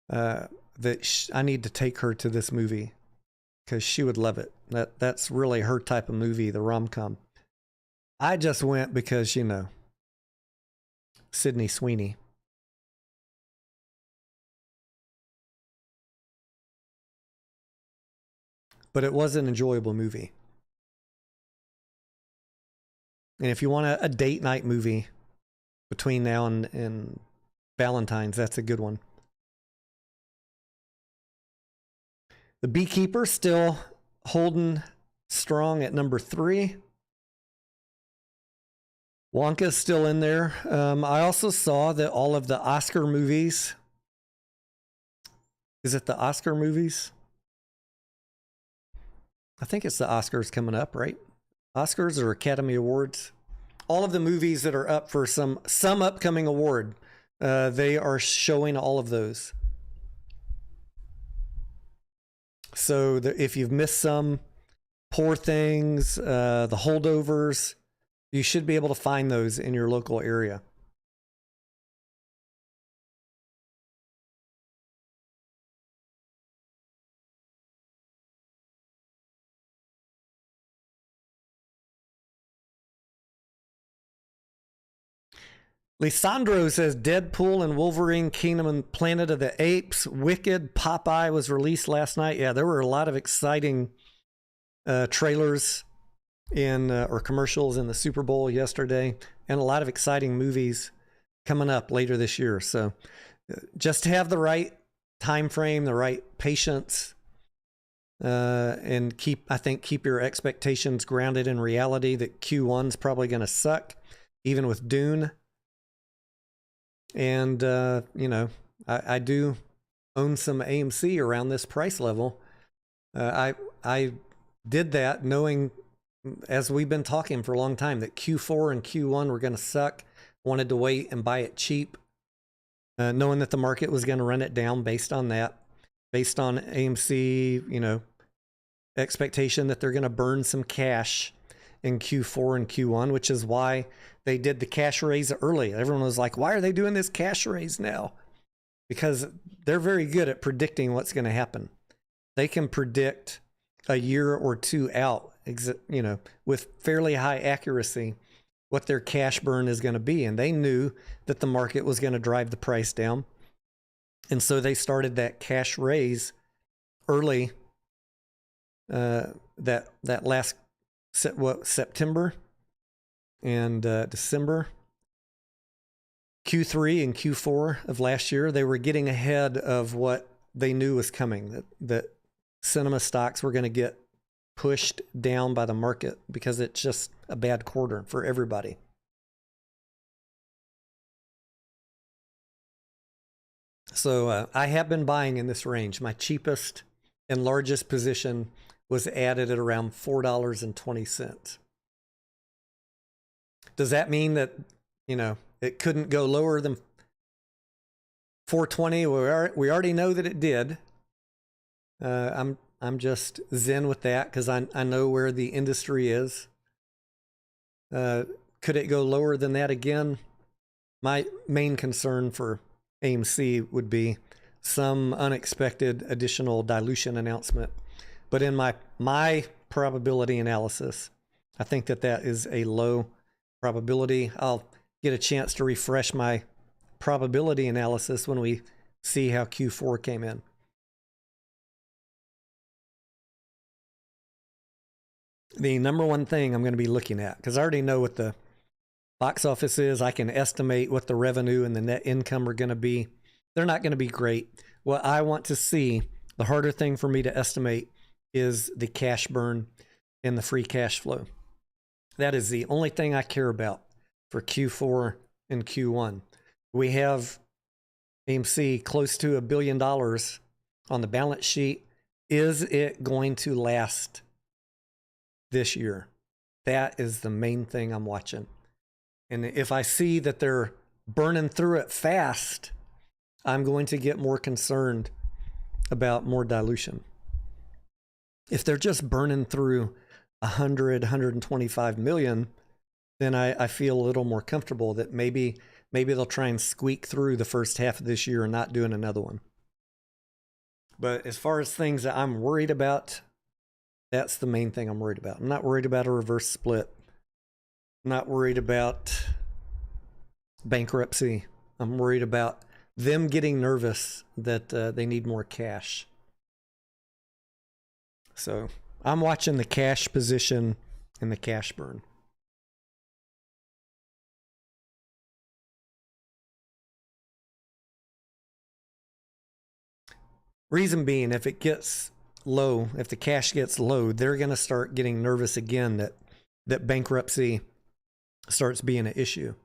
that I need to take her to this movie because she would love it. That's really her type of movie, the rom-com. I just went because, Sydney Sweeney. But it was an enjoyable movie. And if you want a date night movie between now and Valentine's, that's a good one. The Beekeeper still holding strong at number 3. Wonka's still in there. I also saw that all of the Oscar movies. Is it the Oscar movies? I think it's the Oscars coming up, right? Oscars or Academy Awards. All of the movies that are up for some upcoming award, they are showing all of those. So if you've missed some, Poor Things, The Holdovers, you should be able to find those in your local area. Lisandro says Deadpool and Wolverine Kingdom and Planet of the Apes, Wicked, Popeye was released last night. Yeah, there were a lot of exciting trailers or commercials in the Super Bowl yesterday, and a lot of exciting movies coming up later this year. So just have the right time frame, the right patience, and keep your expectations grounded in reality that Q1's probably going to suck, even with Dune. And, I do own some AMC around this price level. I did that knowing, as we've been talking for a long time, that Q4 and Q1 were going to suck. Wanted to wait and buy it cheap, knowing that the market was going to run it down based on that, based on AMC, expectation that they're going to burn some cash in Q4 and Q1, which is why they did the cash raise early. Everyone was like, why are they doing this cash raise now? Because they're very good at predicting what's going to happen. They can predict a year or two out, with fairly high accuracy, what their cash burn is going to be. And they knew that the market was going to drive the price down. And so they started that cash raise early that last September and December, Q3 and Q4 of last year, they were getting ahead of what they knew was coming, that cinema stocks were going to get pushed down by the market because it's just a bad quarter for everybody. So I have been buying in this range. My cheapest and largest position was added at around $4.20. Does that mean that, it couldn't go lower than 420? We already know that it did. I'm just zen with that because I know where the industry is. Could it go lower than that again? My main concern for AMC would be some unexpected additional dilution announcement. But in my probability analysis, I think that is a low probability. I'll get a chance to refresh my probability analysis when we see how Q4 came in. The number one thing I'm going to be looking at, because I already know what the box office is. I can estimate what the revenue and the net income are going to be. They're not going to be great. What I want to see, the harder thing for me to estimate, is the cash burn and the free cash flow. That is the only thing I care about for Q4 and Q1. We have AMC close to $1 billion on the balance sheet. Is it going to last this year? That is the main thing I'm watching. And if I see that they're burning through it fast, I'm going to get more concerned about more dilution. If they're just burning through 125 million, then I feel a little more comfortable that maybe they'll try and squeak through the first half of this year and not doing another one. But as far as things that I'm worried about, that's the main thing I'm worried about. I'm not worried about a reverse split. I'm not worried about bankruptcy. I'm worried about them getting nervous that they need more cash. So I'm watching the cash position and the cash burn. Reason being, if it gets low, if the cash gets low, they're going to start getting nervous again that bankruptcy starts being an issue.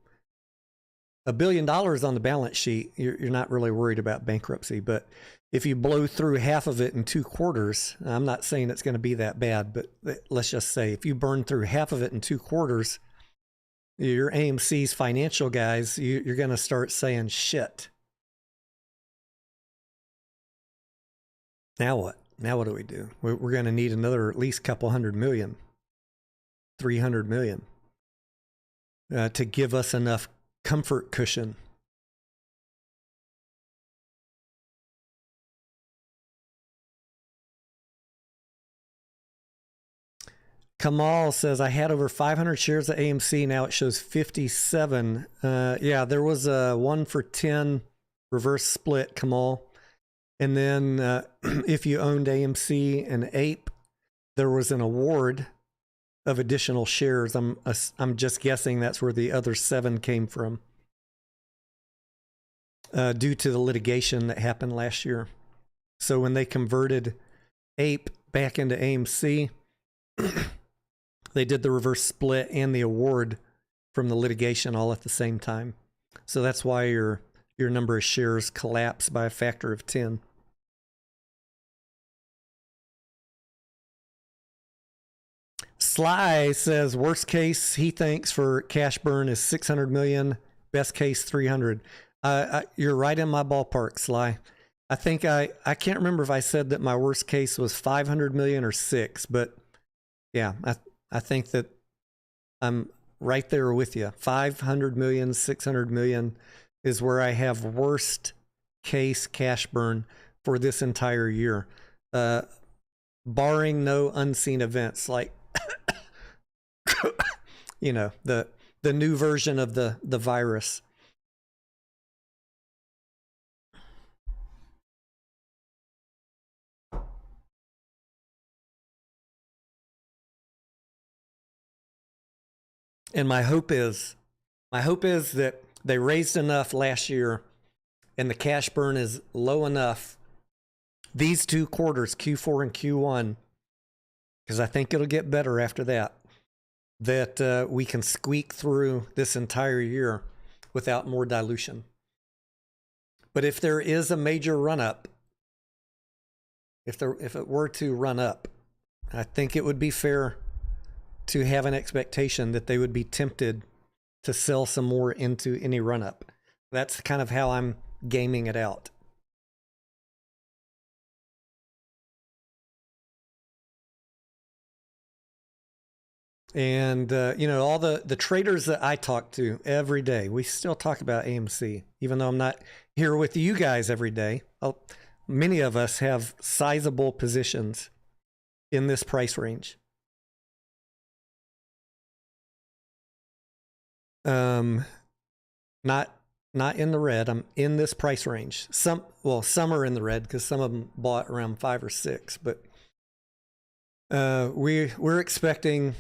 $1 billion on the balance sheet, you're not really worried about bankruptcy. But if you blow through half of it in 2 quarters, I'm not saying it's going to be that bad, but let's just say if you burn through half of it in 2 quarters, your AMC's financial guys, you're going to start saying, shit. Now what? Now what do we do? We're going to need another at least couple $100 million, $300 million to give us enough comfort cushion. Kamal says, I had over 500 shares of AMC. Now it shows 57. Yeah, there was a 1 for 10 reverse split, Kamal. And then if you owned AMC and Ape, there was an award of additional shares. I'm just guessing that's where the other 7 came from, due to the litigation that happened last year. So when they converted Ape back into AMC, they did the reverse split and the award from the litigation all at the same time. So that's why your number of shares collapsed by a factor of 10. Sly says worst case he thinks for cash burn is 600 million, best case 300. You're right in my ballpark, Sly. I think I can't remember if I said that my worst case was 500 million or 6, but yeah, I think that I'm right there with you. 500 million, 600 million is where I have worst case cash burn for this entire year, barring no unseen events like the new version of the virus. And my hope is that they raised enough last year and the cash burn is low enough these 2 quarters, Q4 and Q1, because I think it'll get better after that, that we can squeak through this entire year without more dilution. But if there is a major run up, if it were to run up, I think it would be fair to have an expectation that they would be tempted to sell some more into any run up. That's kind of how I'm gaming it out. And, all the traders that I talk to every day, we still talk about AMC, even though I'm not here with you guys every day. Many of us have sizable positions in this price range. Not in the red. I'm in this price range. Some are in the red because some of them bought around 5 or 6, but we're expecting,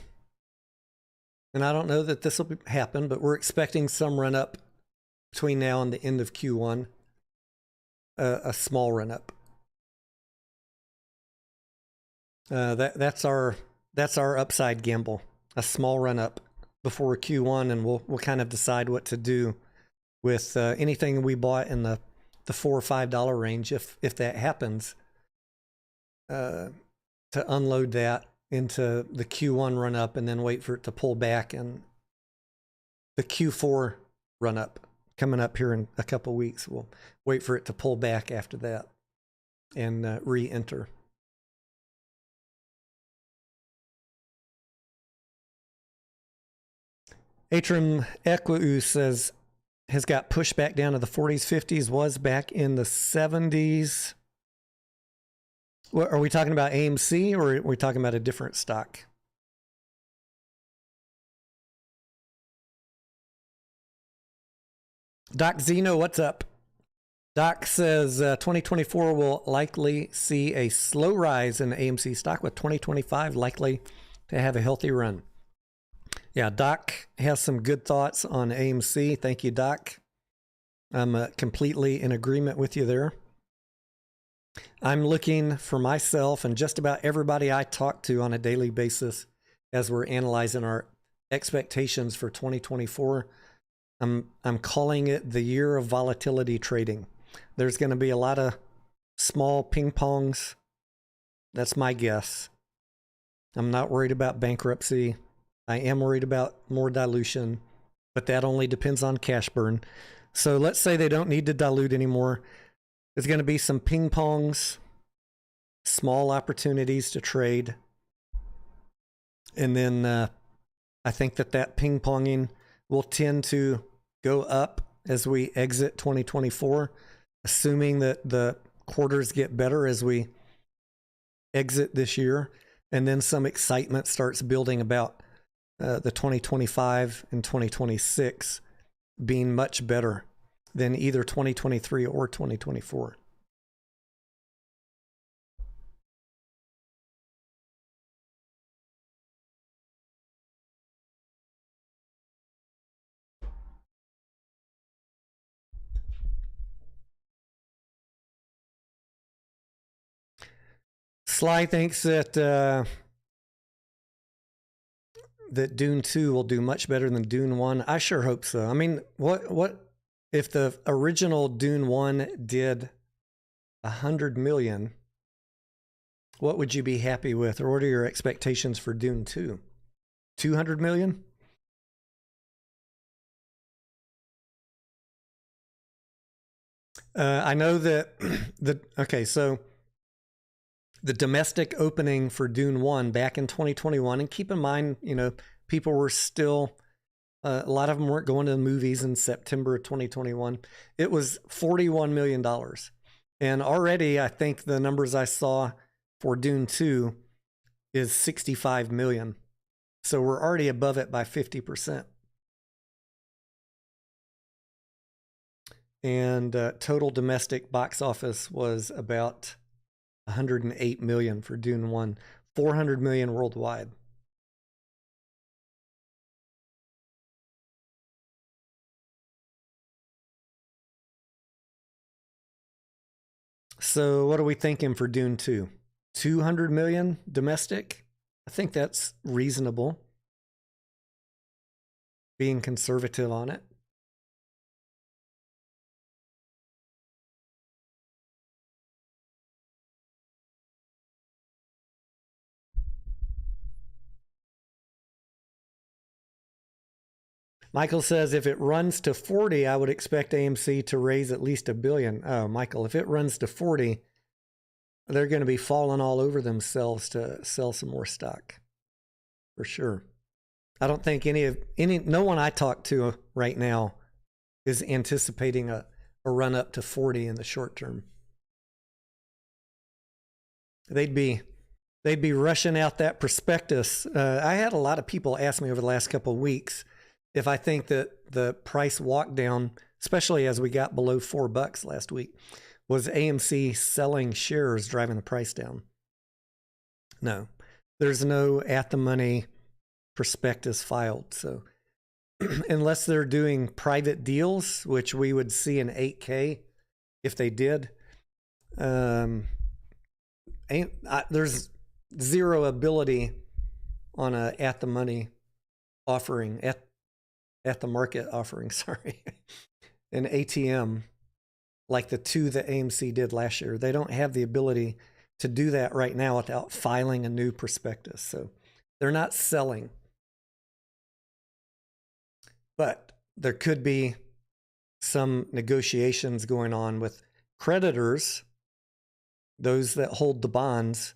and I don't know that this will happen, but we're expecting some run up between now and the end of Q1, a small run up. That's our upside gamble, a small run up before Q1, and we'll kind of decide what to do with anything we bought in the $4 or $5 range if that happens, to unload that into the Q1 run up and then wait for it to pull back, and the Q4 run up coming up here in a couple weeks. We'll wait for it to pull back after that and re-enter. Atrum Equiu says, has got pushed back down to the 40s, 50s, was back in the 70s. What, are we talking about AMC or are we talking about a different stock? Doc Zeno, what's up? Doc says 2024 will likely see a slow rise in AMC stock, with 2025 likely to have a healthy run. Yeah, Doc has some good thoughts on AMC. Thank you, Doc. I'm completely in agreement with you there. I'm looking for myself and just about everybody I talk to on a daily basis as we're analyzing our expectations for 2024. I'm calling it the year of volatility trading. There's going to be a lot of small ping pongs. That's my guess. I'm not worried about bankruptcy. I am worried about more dilution, but that only depends on cash burn. So let's say they don't need to dilute anymore. There's going to be some ping pongs, small opportunities to trade. And then I think that ping ponging will tend to go up as we exit 2024, assuming that the quarters get better as we exit this year. And then some excitement starts building about the 2025 and 2026 being much better than either 2023 or 2024. Sly thinks that that Dune 2 will do much better than Dune 1. I sure hope so. I mean, what if the original Dune 1 did 100 million? What would you be happy with, or what are your expectations for Dune 2? 200 million? I know that so the domestic opening for Dune 1 back in 2021, and keep in mind, people were still, a lot of them weren't going to the movies in September of 2021. It was $41 million. And already, I think the numbers I saw for Dune 2 is 65 million. So we're already above it by 50%. And total domestic box office was about 108 million for Dune 1, 400 million worldwide. So what are we thinking for Dune 2? 200 million domestic? I think that's reasonable. Being conservative on it. Michael says if it runs to 40, I would expect AMC to raise at least $1 billion. Oh, Michael, if it runs to 40, they're going to be falling all over themselves to sell some more stock. For sure. I don't think no one I talk to right now is anticipating a run up to 40 in the short term. They'd be rushing out that prospectus. I had a lot of people ask me over the last couple of weeks if I think that the price walk down, especially as we got below $4 last week, was AMC selling shares driving the price down. No, there's no at the money prospectus filed. So unless they're doing private deals, which we would see in 8K if they did, there's zero ability on a at the money offering, at the market offering, sorry, an ATM like the two that AMC did last year. They don't have the ability to do that right now without filing a new prospectus. So they're not selling. But there could be some negotiations going on with creditors, those that hold the bonds,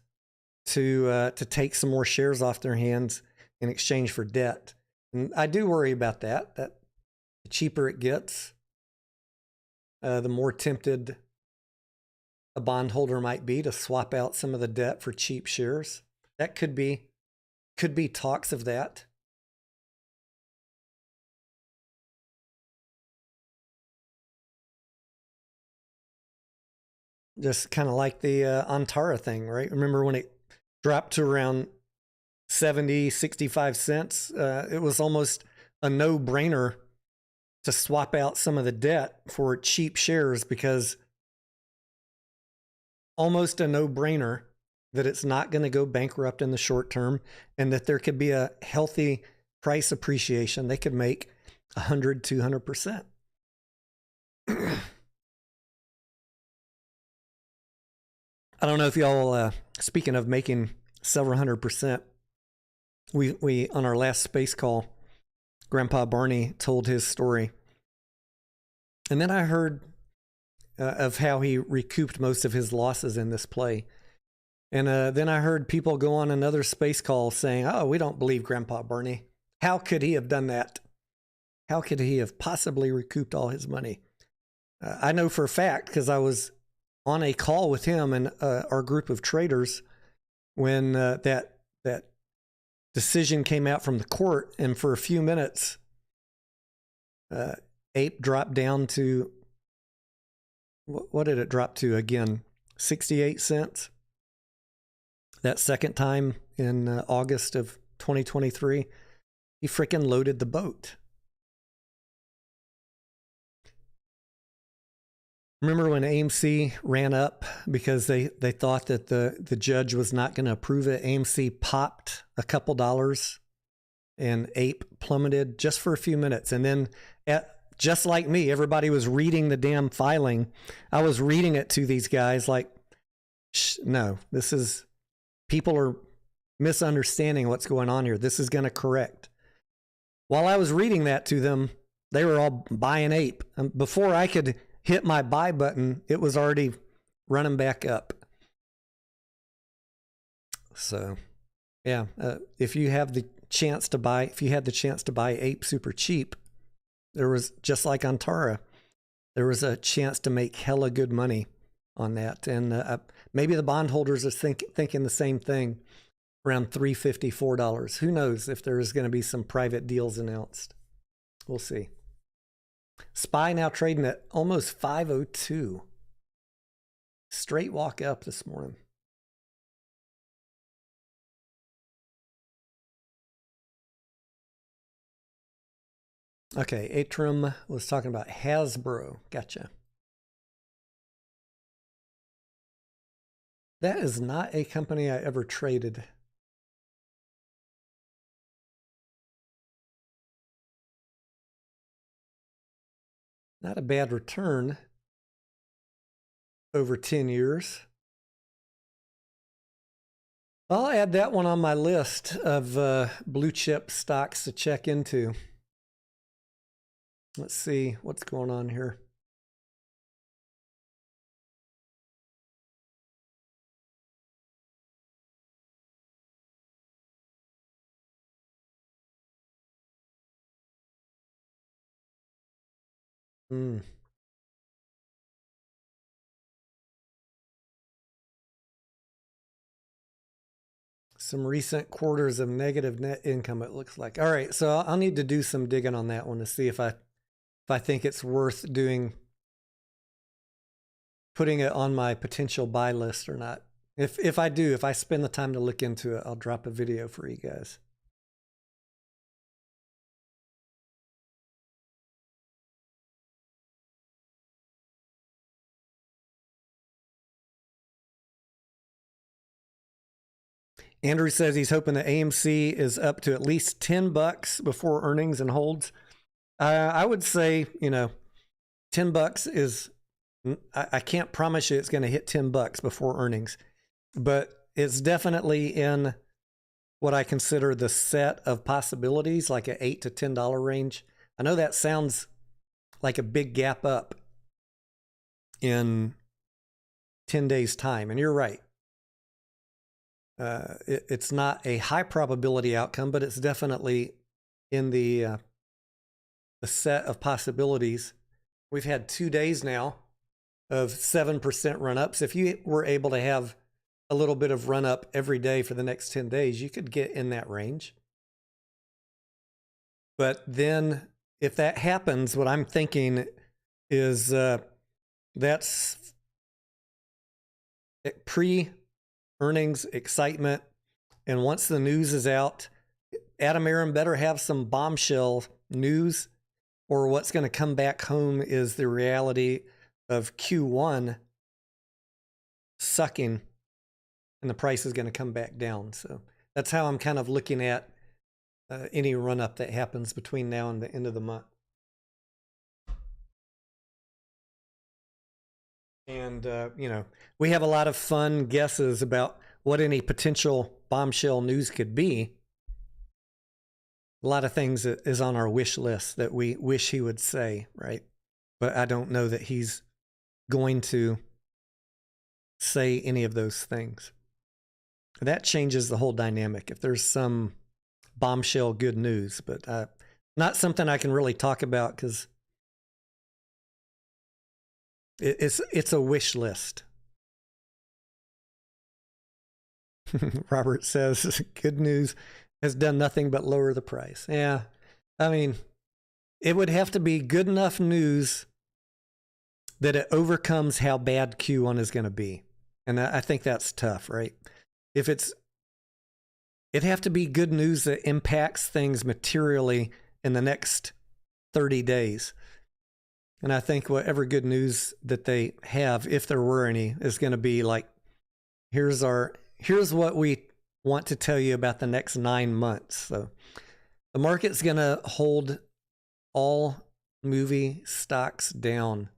to take some more shares off their hands in exchange for debt. And I do worry about that. That the cheaper it gets, the more tempted a bondholder might be to swap out some of the debt for cheap shares. That could be talks of that. Just kind of like the Antara thing, right? Remember when it dropped to around 70, 65 cents? It was almost a no-brainer to swap out some of the debt for cheap shares, because almost a no-brainer that it's not going to go bankrupt in the short term and that there could be a healthy price appreciation. They could make 100, 200%. I don't know if y'all, speaking of making several 100%, we on our last space call, Grandpa Barney told his story. And then I heard of how he recouped most of his losses in this play. And then I heard people go on another space call saying, oh, we don't believe Grandpa Barney. How could he have done that? How could he have possibly recouped all his money? I know for a fact, because I was on a call with him and our group of traders when that decision came out from the court, and for a few minutes, Ape dropped down to, what did it drop to again? 68 cents. That second time in August of 2023, he freaking loaded the boat. Remember when AMC ran up because they thought that the judge was not going to approve it? AMC popped a couple dollars and Ape plummeted just for a few minutes. And then, just like me, everybody was reading the damn filing. I was reading it to these guys like, no, people are misunderstanding what's going on here. This is going to correct. While I was reading that to them, they were all buying Ape. Before I could hit my buy button, it was already running back up. So, yeah, if you had the chance to buy Ape super cheap, there was, just like Antara, there was a chance to make hella good money on that. And maybe the bondholders are thinking the same thing around $3.50, $4. Who knows if there is going to be some private deals announced. We'll see. SPY now trading at almost 502. Straight walk up this morning. Okay, Atrum was talking about Hasbro. Gotcha. That is not a company I ever traded. Not a bad return over 10 years. I'll add that one on my list of blue chip stocks to check into. Let's see what's going on here. Some recent quarters of negative net income, it looks like. All right, so I'll need to do some digging on that one to see if I think it's worth putting it on my potential buy list or not. If I spend the time to look into it, I'll drop a video for you guys. Andrew says he's hoping that AMC is up to at least $10 before earnings and holds. I would say, $10 is, I can't promise you it's going to hit $10 before earnings, but it's definitely in what I consider the set of possibilities, like an $8 to $10 range. I know that sounds like a big gap up in 10 days' time, and you're right. It's not a high probability outcome, but it's definitely in the set of possibilities. We've had 2 days now of 7% run-ups. If you were able to have a little bit of run-up every day for the next 10 days, you could get in that range. But then if that happens, what I'm thinking is that's pre-earnings excitement. And once the news is out, Adam Aron better have some bombshell news, or what's going to come back home is the reality of Q1 sucking and the price is going to come back down. So that's how I'm kind of looking at any run up that happens between now and the end of the month. And, we have a lot of fun guesses about what any potential bombshell news could be. A lot of things that is on our wish list that we wish he would say, right? But I don't know that he's going to say any of those things. That changes the whole dynamic if there's some bombshell good news, but not something I can really talk about because it's a wish list. Robert says, good news has done nothing but lower the price. Yeah, I mean, it would have to be good enough news that it overcomes how bad Q1 is going to be. And I think that's tough, right? It'd have to be good news that impacts things materially in the next 30 days. And I think whatever good news that they have, if there were any, is going to be like, here's what we want to tell you about the next 9 months. So the market's going to hold all movie stocks down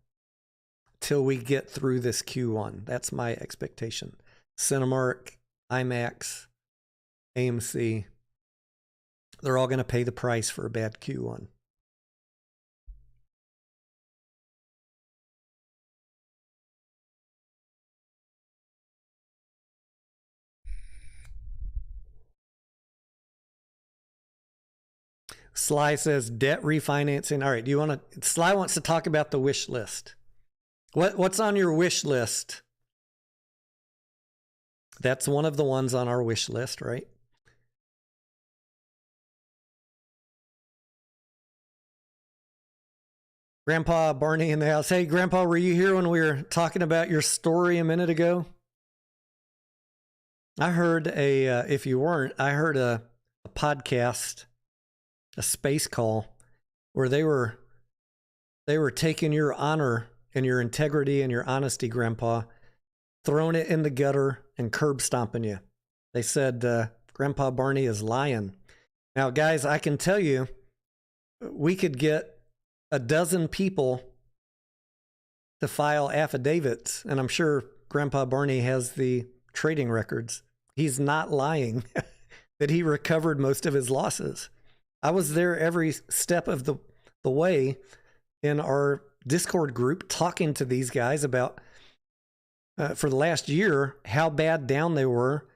till we get through this Q1. That's my expectation. Cinemark, IMAX, AMC, they're all going to pay the price for a bad Q1. Sly says debt refinancing. All right, Sly wants to talk about the wish list. What's on your wish list? That's one of the ones on our wish list, right? Grandpa Barney in the house. Hey, Grandpa, were you here when we were talking about your story a minute ago? I heard if you weren't, I heard a podcast, a space call, where they were taking your honor and your integrity and your honesty, Grandpa, throwing it in the gutter and curb stomping you. They said Grandpa Barney is lying. Now, guys, I can tell you, we could get a dozen people to file affidavits, and I'm sure Grandpa Barney has the trading records. He's not lying that he recovered most of his losses. I was there every step of the way in our Discord group talking to these guys about, for the last year, how bad down they were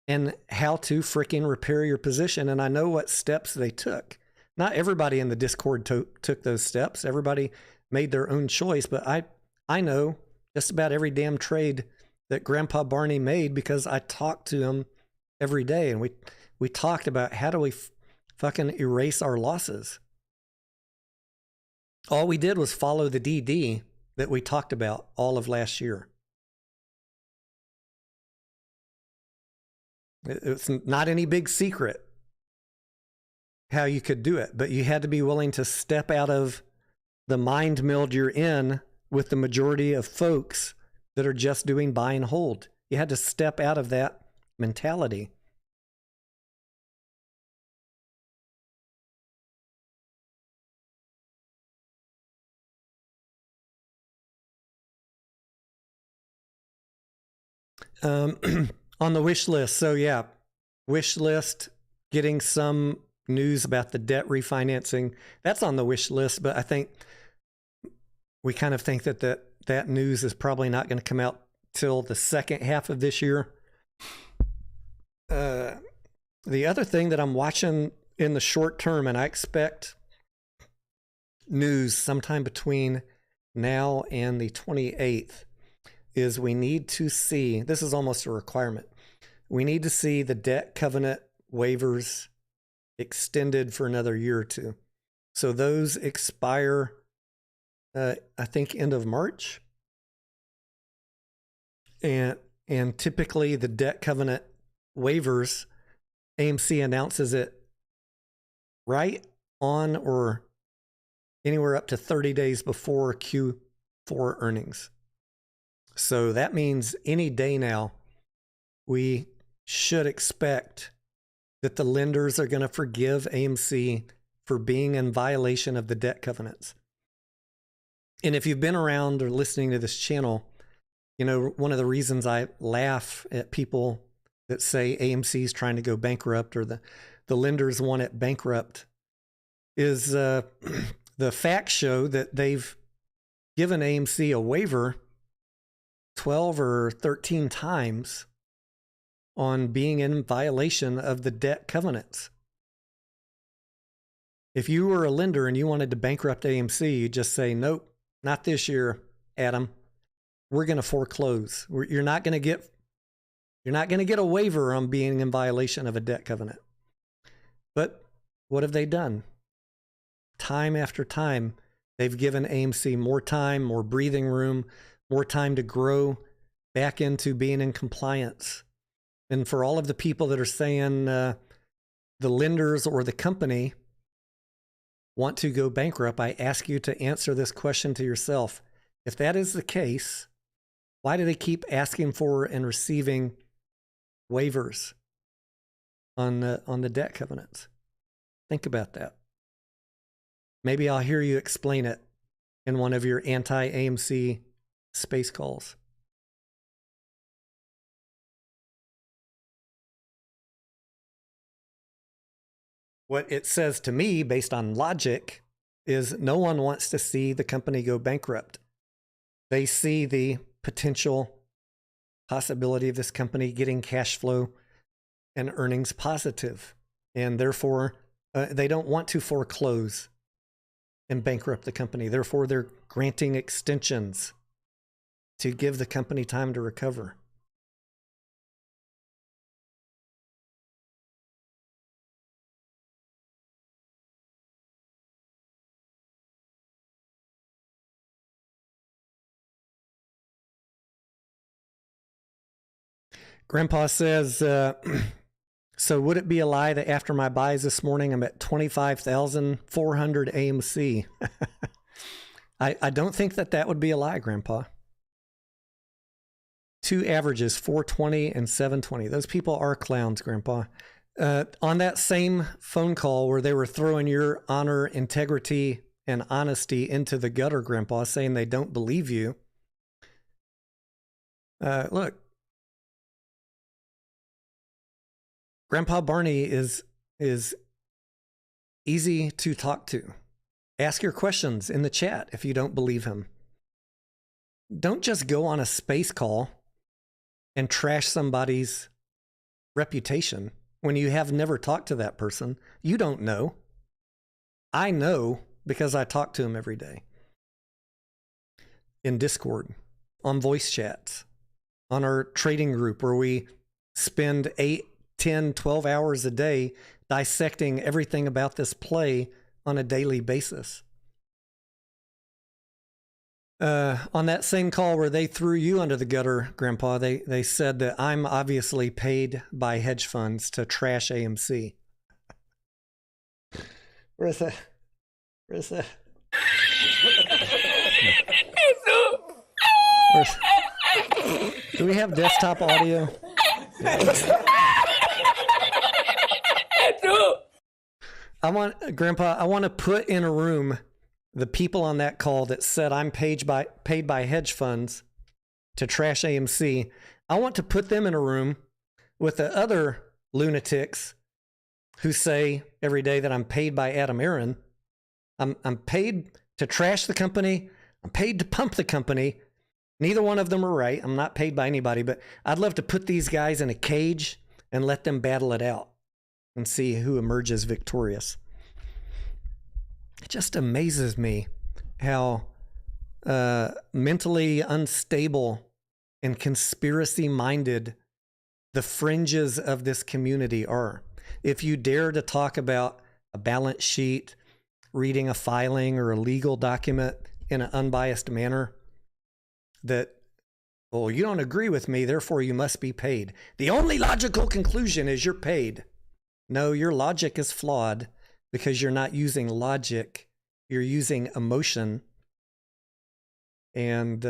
and how to freaking repair your position. And I know what steps they took. Not everybody in the Discord took those steps. Everybody made their own choice, but I know just about every damn trade that Grandpa Barney made because I talked to him every day, and we talked about how do we fucking erase our losses. All we did was follow the DD that we talked about all of last year. It's not any big secret how you could do it, but you had to be willing to step out of the mind meld you're in with the majority of folks that are just doing buy and hold. You had to step out of that mentality. On the wish list. So yeah, wish list, getting some news about the debt refinancing. That's on the wish list, but I think we kind of think that news is probably not going to come out till the second half of this year. The other thing that I'm watching in the short term, and I expect news sometime between now and the 28th, is we need to see, this is almost a requirement, we need to see the debt covenant waivers extended for another year or two. So those expire, I think, end of March. And typically the debt covenant waivers, AMC announces it right on or anywhere up to 30 days before Q4 earnings. So that means any day now, we should expect that the lenders are going to forgive AMC for being in violation of the debt covenants. And if you've been around or listening to this channel, you know, one of the reasons I laugh at people that say AMC is trying to go bankrupt or the lenders want it bankrupt is the facts show that they've given AMC a waiver 12 or 13 times on being in violation of the debt covenants. If you were a lender and you wanted to bankrupt AMC, you just say, nope, not this year, Adam. We're going to foreclose. You're not going to get a waiver on being in violation of a debt covenant. But what have they done? Time after time, they've given AMC more time, more breathing room, more time to grow back into being in compliance. And for all of the people that are saying the lenders or the company want to go bankrupt, I ask you to answer this question to yourself. If that is the case, why do they keep asking for and receiving waivers on the debt covenants? Think about that. Maybe I'll hear you explain it in one of your anti-AMC space calls. What it says to me, based on logic, is no one wants to see the company go bankrupt. They see the potential possibility of this company getting cash flow and earnings positive, and therefore they don't want to foreclose and bankrupt the company. Therefore, they're granting extensions to give the company time to recover. Grandpa says, so would it be a lie that after my buys this morning, I'm at 25,400 AMC? I don't think that would be a lie, Grandpa. Two averages, 420 and 720. Those people are clowns, Grandpa. On that same phone call where they were throwing your honor, integrity, and honesty into the gutter, Grandpa, saying they don't believe you. Look, Grandpa Barney is easy to talk to. Ask your questions in the chat if you don't believe him. Don't just go on a space call and trash somebody's reputation when you have never talked to that person. You don't know. I know because I talk to him every day. In Discord, on voice chats, on our trading group where we spend 8, 10, 12 hours a day dissecting everything about this play on a daily basis. On that same call where they threw you under the gutter, Grandpa, they said that I'm obviously paid by hedge funds to trash AMC. Where's that? Where's that? Do we have desktop audio? Grandpa, I want to put in a room the people on that call that said I'm paid by hedge funds to trash AMC. I want to put them in a room with the other lunatics who say every day that I'm paid by Adam Aaron. I'm paid to trash the company. I'm paid to pump the company. Neither one of them are right. I'm not paid by anybody, but I'd love to put these guys in a cage and let them battle it out and see who emerges victorious. It just amazes me how mentally unstable and conspiracy-minded the fringes of this community are. If you dare to talk about a balance sheet, reading a filing or a legal document in an unbiased manner, that, well, you don't agree with me, therefore you must be paid. The only logical conclusion is you're paid. No, your logic is flawed because you're not using logic. You're using emotion. And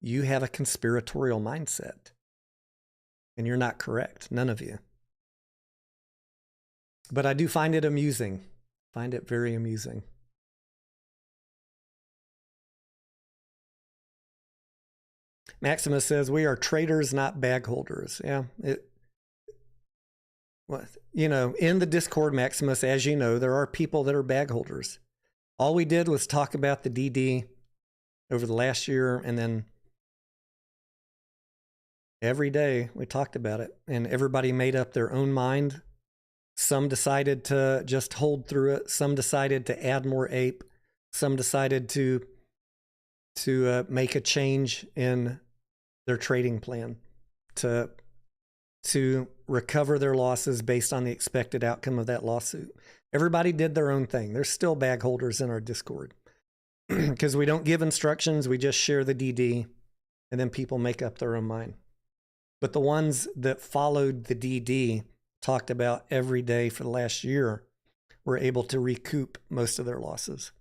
you have a conspiratorial mindset. And you're not correct. None of you. But I do find it amusing. Find it very amusing. Maximus says, we are traders, not bag holders. Yeah. In the Discord, Maximus, as you know, there are people that are bag holders. All we did was talk about the DD over the last year, and then every day we talked about it, and everybody made up their own mind. Some decided to just hold through it. Some decided to add more ape. Some decided to make a change in their trading plan to recover their losses based on the expected outcome of that lawsuit. Everybody did their own thing. There's still bag holders in our Discord because we don't give instructions. We just share the DD, and then people make up their own mind. But the ones that followed the DD, talked about every day for the last year, were able to recoup most of their losses.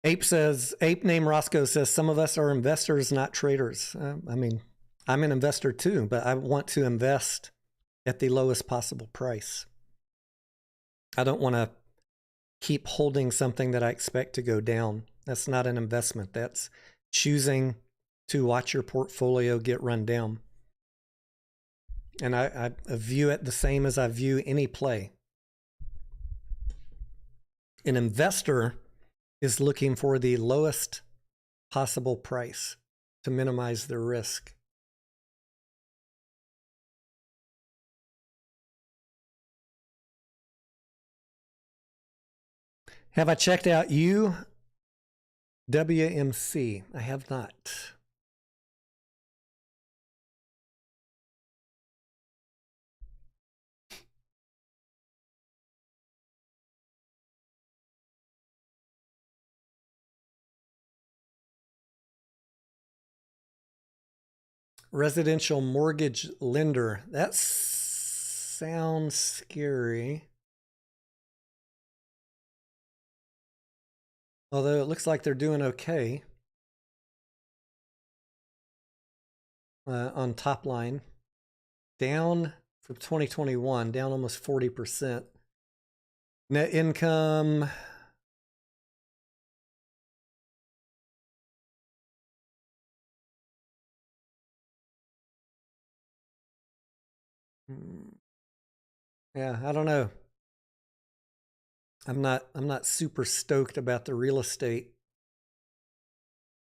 Ape named Roscoe says, some of us are investors, not traders. I mean, I'm an investor too, but I want to invest at the lowest possible price. I don't want to keep holding something that I expect to go down. That's not an investment. That's choosing to watch your portfolio get run down. And I view it the same as I view any play. An investor is looking for the lowest possible price to minimize their risk. Have I checked out WMC? I have not. Residential mortgage lender. That sounds scary. Although it looks like they're doing okay on top line. Down from 2021, down almost 40%. Net income, yeah, I don't know. I'm not super stoked about the real estate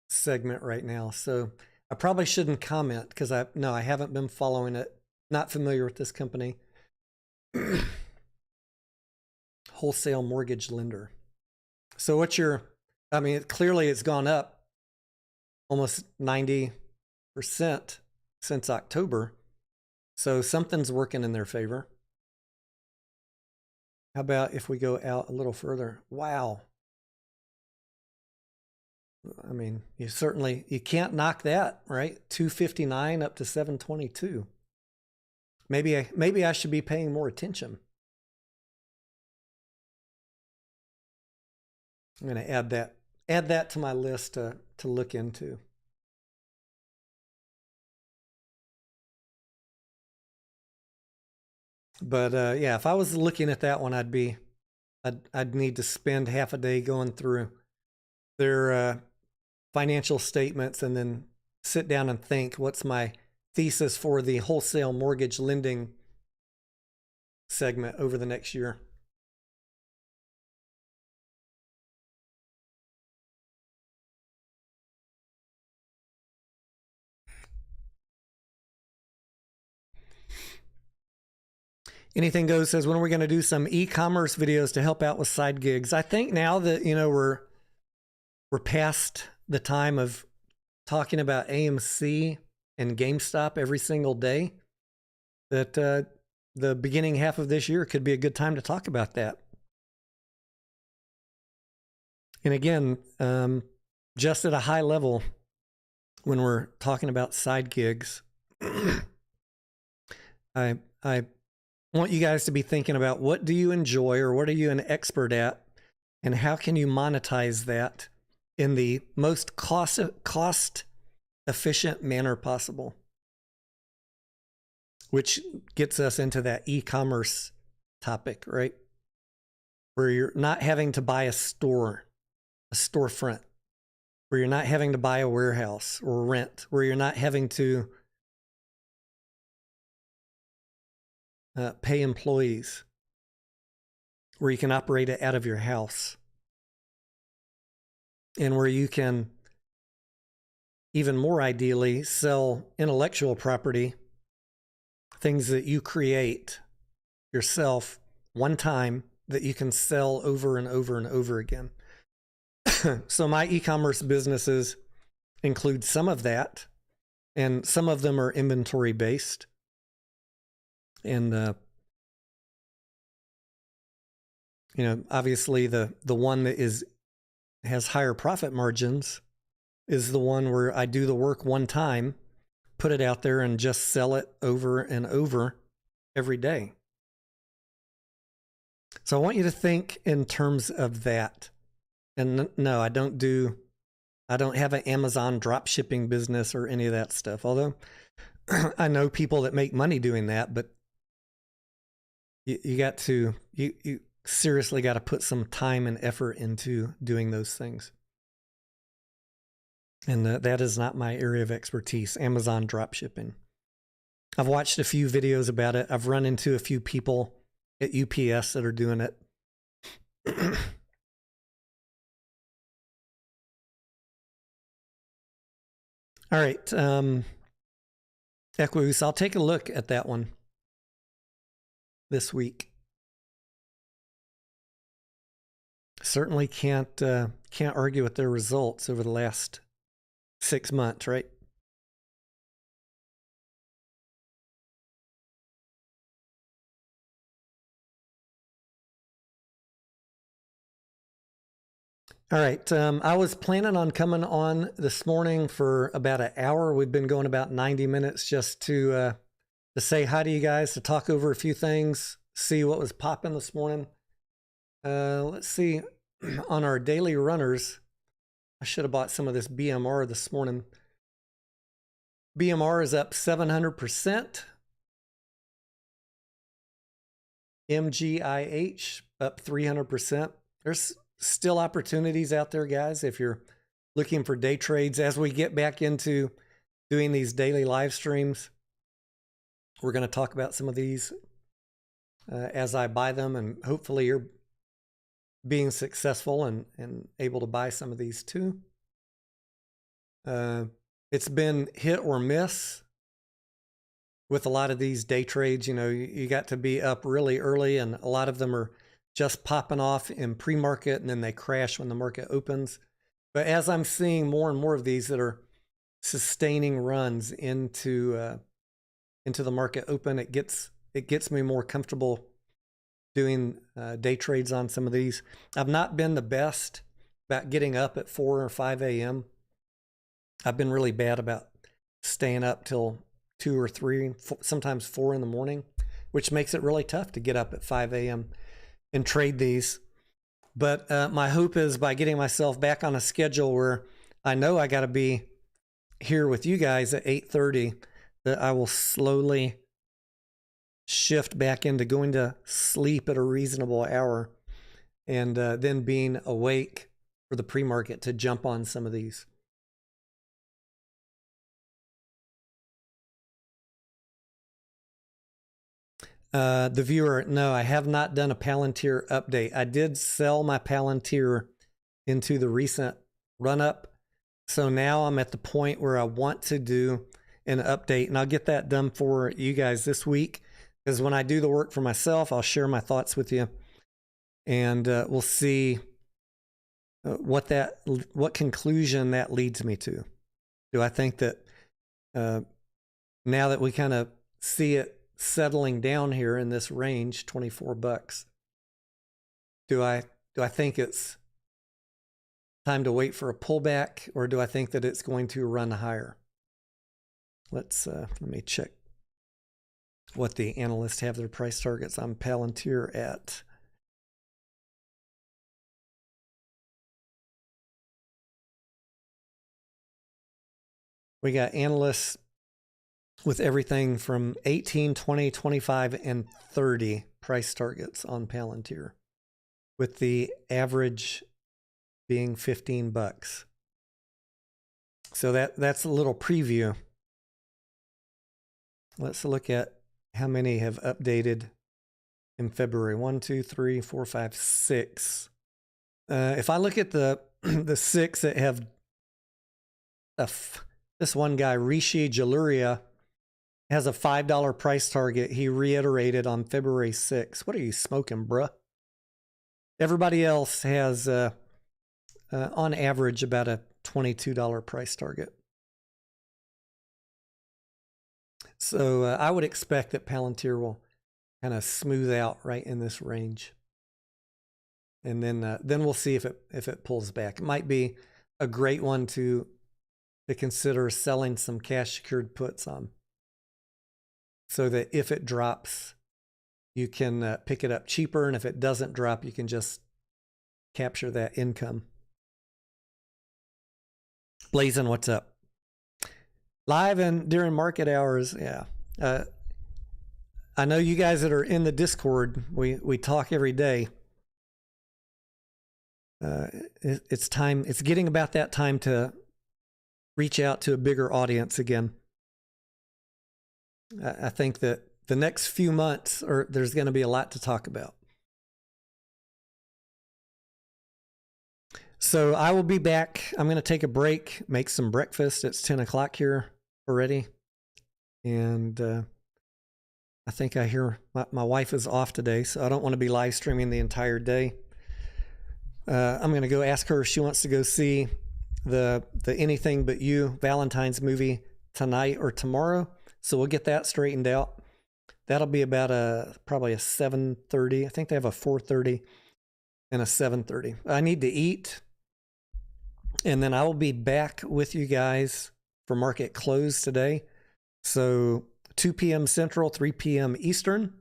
segment right now. So I probably shouldn't comment because I haven't been following it. Not familiar with this company. Wholesale mortgage lender. So what's your, I mean, clearly it's gone up almost 90% since October. So something's working in their favor. How about if we go out a little further? Wow. I mean, you can't knock that, right? 259 up to 722. Maybe I should be paying more attention. I'm going to add that to my list to look into. But yeah, if I was looking at that one, I'd need to spend half a day going through their financial statements and then sit down and think, what's my thesis for the wholesale mortgage lending segment over the next year? Anything Goes says, when are we going to do some e-commerce videos to help out with side gigs? I think now that, we're past the time of talking about AMC and GameStop every single day, that the beginning half of this year could be a good time to talk about that. And again, just at a high level, when we're talking about side gigs, I want you guys to be thinking about, what do you enjoy or what are you an expert at, and how can you monetize that in the most cost efficient manner possible, which gets us into that e-commerce topic, right? Where you're not having to buy a storefront, where you're not having to buy a warehouse or rent, where you're not having to pay employees, where you can operate it out of your house, and where you can, even more ideally, sell intellectual property, things that you create yourself one time that you can sell over and over and over again. So my e-commerce businesses include some of that, and some of them are inventory based. And obviously the one that has higher profit margins is the one where I do the work one time, put it out there, and just sell it over and over every day. So I want you to think in terms of that. And no, I don't have an Amazon drop shipping business or any of that stuff. Although I know people that make money doing that, but you seriously got to put some time and effort into doing those things. And that is not my area of expertise, Amazon drop shipping. I've watched a few videos about it. I've run into a few people at UPS that are doing it. All right. Equus, I'll take a look at that one this week. Certainly can't argue with their results over the last 6 months, right? All right. I was planning on coming on this morning for about an hour. We've been going about 90 minutes just to say hi to you guys, to talk over a few things, see what was popping this morning. Let's see. on our daily runners, I should have bought some of this BMR this morning. BMR is up 700%. MGIH up 300%. There's still opportunities out there, guys, if you're looking for day trades. As we get back into doing these daily live streams, we're going to talk about some of these as I buy them, and hopefully you're being successful and able to buy some of these too. It's been hit or miss with a lot of these day trades. You know, you got to be up really early, and a lot of them are just popping off in pre-market, and then they crash when the market opens. But as I'm seeing more and more of these that are sustaining runs into the market open, it gets me more comfortable doing day trades on some of these. I've not been the best about getting up at 4 or 5 a.m. I've been really bad about staying up till 2 or 3, sometimes 4 in the morning, which makes it really tough to get up at 5 a.m. and trade these. But my hope is by getting myself back on a schedule where I know I got to be here with you guys at 8:30, that I will slowly shift back into going to sleep at a reasonable hour, and then being awake for the pre-market to jump on some of these. The viewer, no, I have not done a Palantir update. I did sell my Palantir into the recent run-up, so now I'm at the point where I want to do an update, and I'll get that done for you guys this week, because when I do the work for myself, I'll share my thoughts with you, and we'll see what conclusion that leads me to. Do I think that now that we kind of see it settling down here in this range, $24, do I think it's time to wait for a pullback, or do I think that it's going to run higher? Let me check what the analysts have their price targets on Palantir at. We got analysts with everything from 18, 20, 25, and 30 price targets on Palantir, with the average being $15. So that's a little preview. Let's look at how many have updated in February. 1, 2, 3, 4, 5, 6. If I look at the 6 that have this one guy, Rishi Jaluria, has a $5 price target. He reiterated on February 6th. What are you smoking, bruh? Everybody else has, on average, about a $22 price target. So I would expect that Palantir will kind of smooth out right in this range, and then we'll see if it pulls back. It might be a great one to consider selling some cash secured puts on, so that if it drops, you can pick it up cheaper, and if it doesn't drop, you can just capture that income. Blazin', what's up? Live and during market hours, yeah. I know you guys that are in the Discord, we talk every day. It's time. It's getting about that time to reach out to a bigger audience again. I think that the next few months, there's going to be a lot to talk about. So I will be back. I'm going to take a break, make some breakfast. It's 10 o'clock here already. And I think I hear my wife is off today, so I don't want to be live streaming the entire day. I'm going to go ask her if she wants to go see the Anything But You Valentine's movie tonight or tomorrow. So we'll get that straightened out. That'll be about probably a 7:30. I think they have a 4:30 and a 7:30. I need to eat, and then I will be back with you guys for market close today. So 2 p.m. Central, 3 p.m. Eastern.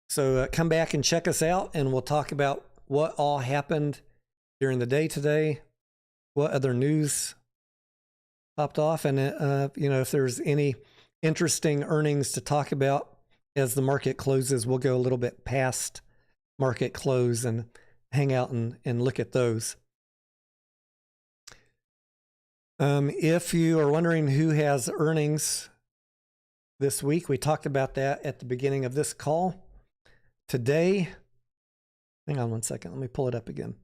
So come back and check us out, and we'll talk about what all happened during the day today, what other news popped off, and if there's any interesting earnings to talk about as the market closes, we'll go a little bit past market close and hang out and look at those. If you are wondering who has earnings this week, we talked about that at the beginning of this call. Today, hang on one second, let me pull it up again.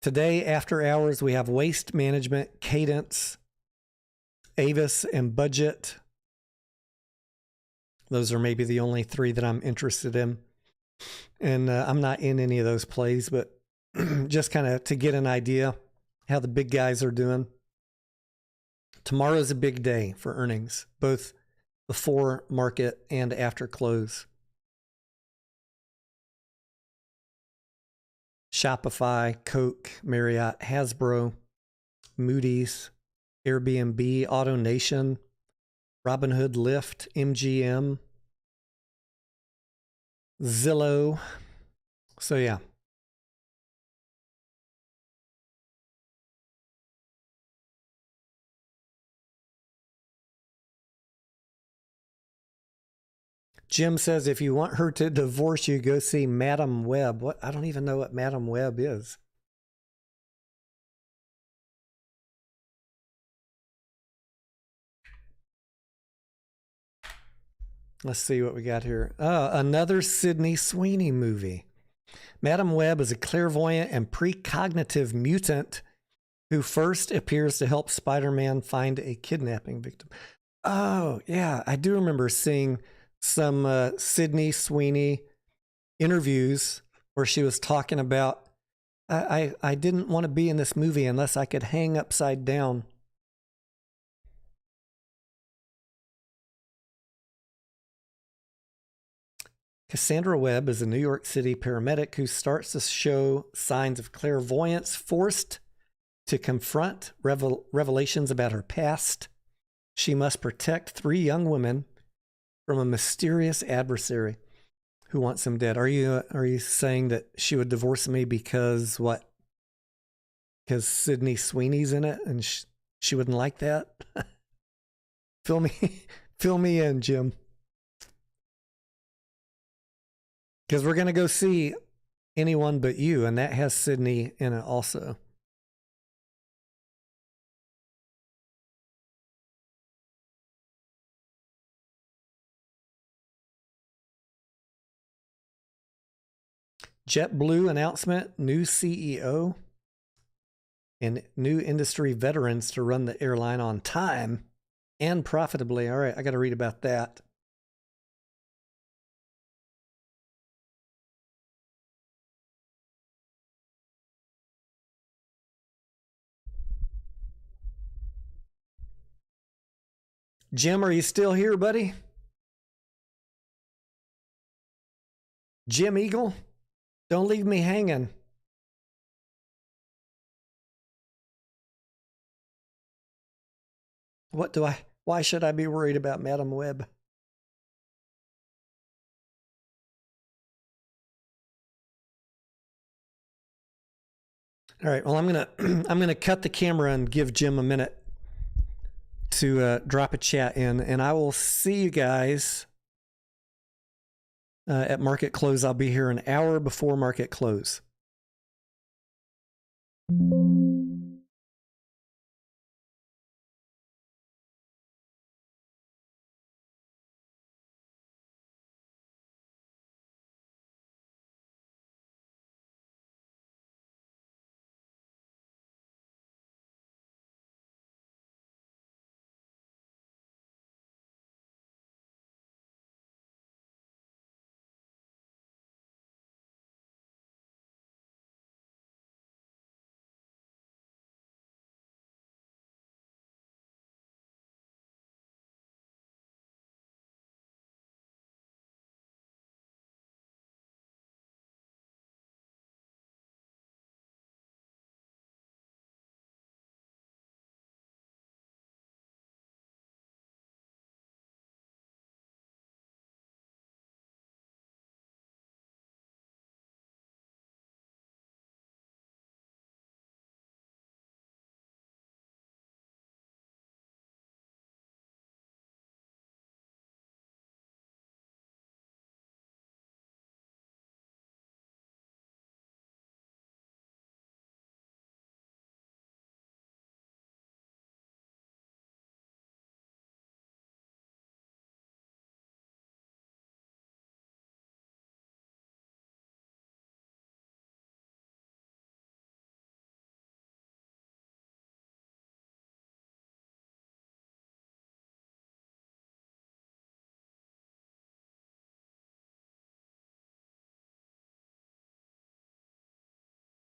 Today, after hours, we have Waste Management, Cadence, Avis, and Budget. Those are maybe the only three that I'm interested in. And I'm not in any of those plays, but just kind of to get an idea how the big guys are doing. Tomorrow's a big day for earnings, both before market and after close. Shopify, Coke, Marriott, Hasbro, Moody's, Airbnb, AutoNation, Robinhood, Lyft, MGM, Zillow. So yeah. Jim says, if you want her to divorce you, go see Madam Web. What? I don't even know what Madam Web is. Let's see what we got here. Another Sydney Sweeney movie. Madam Web is a clairvoyant and precognitive mutant who first appears to help Spider-Man find a kidnapping victim. Oh, yeah. I do remember seeing some Sydney Sweeney interviews where she was talking about, I didn't want to be in this movie unless I could hang upside down. Cassandra Webb is a New York City paramedic who starts to show signs of clairvoyance, forced to confront revelations about her past. She must protect 3 young women from a mysterious adversary who wants them dead. Are you saying that she would divorce me because what? Because Sydney Sweeney's in it and she wouldn't like that? Fill me in, Jim. Because we're going to go see Anyone But You, and that has Sydney in it also. JetBlue announcement, new CEO and new industry veterans to run the airline on time and profitably. All right, I got to read about that. Jim, are you still here, buddy? Jim Eagle? Don't leave me hanging. Why should I be worried about Madam Web? All right, well, I'm gonna cut the camera and give Jim a minute to drop a chat in, and I will see you guys at market close. I'll be here an hour before market close.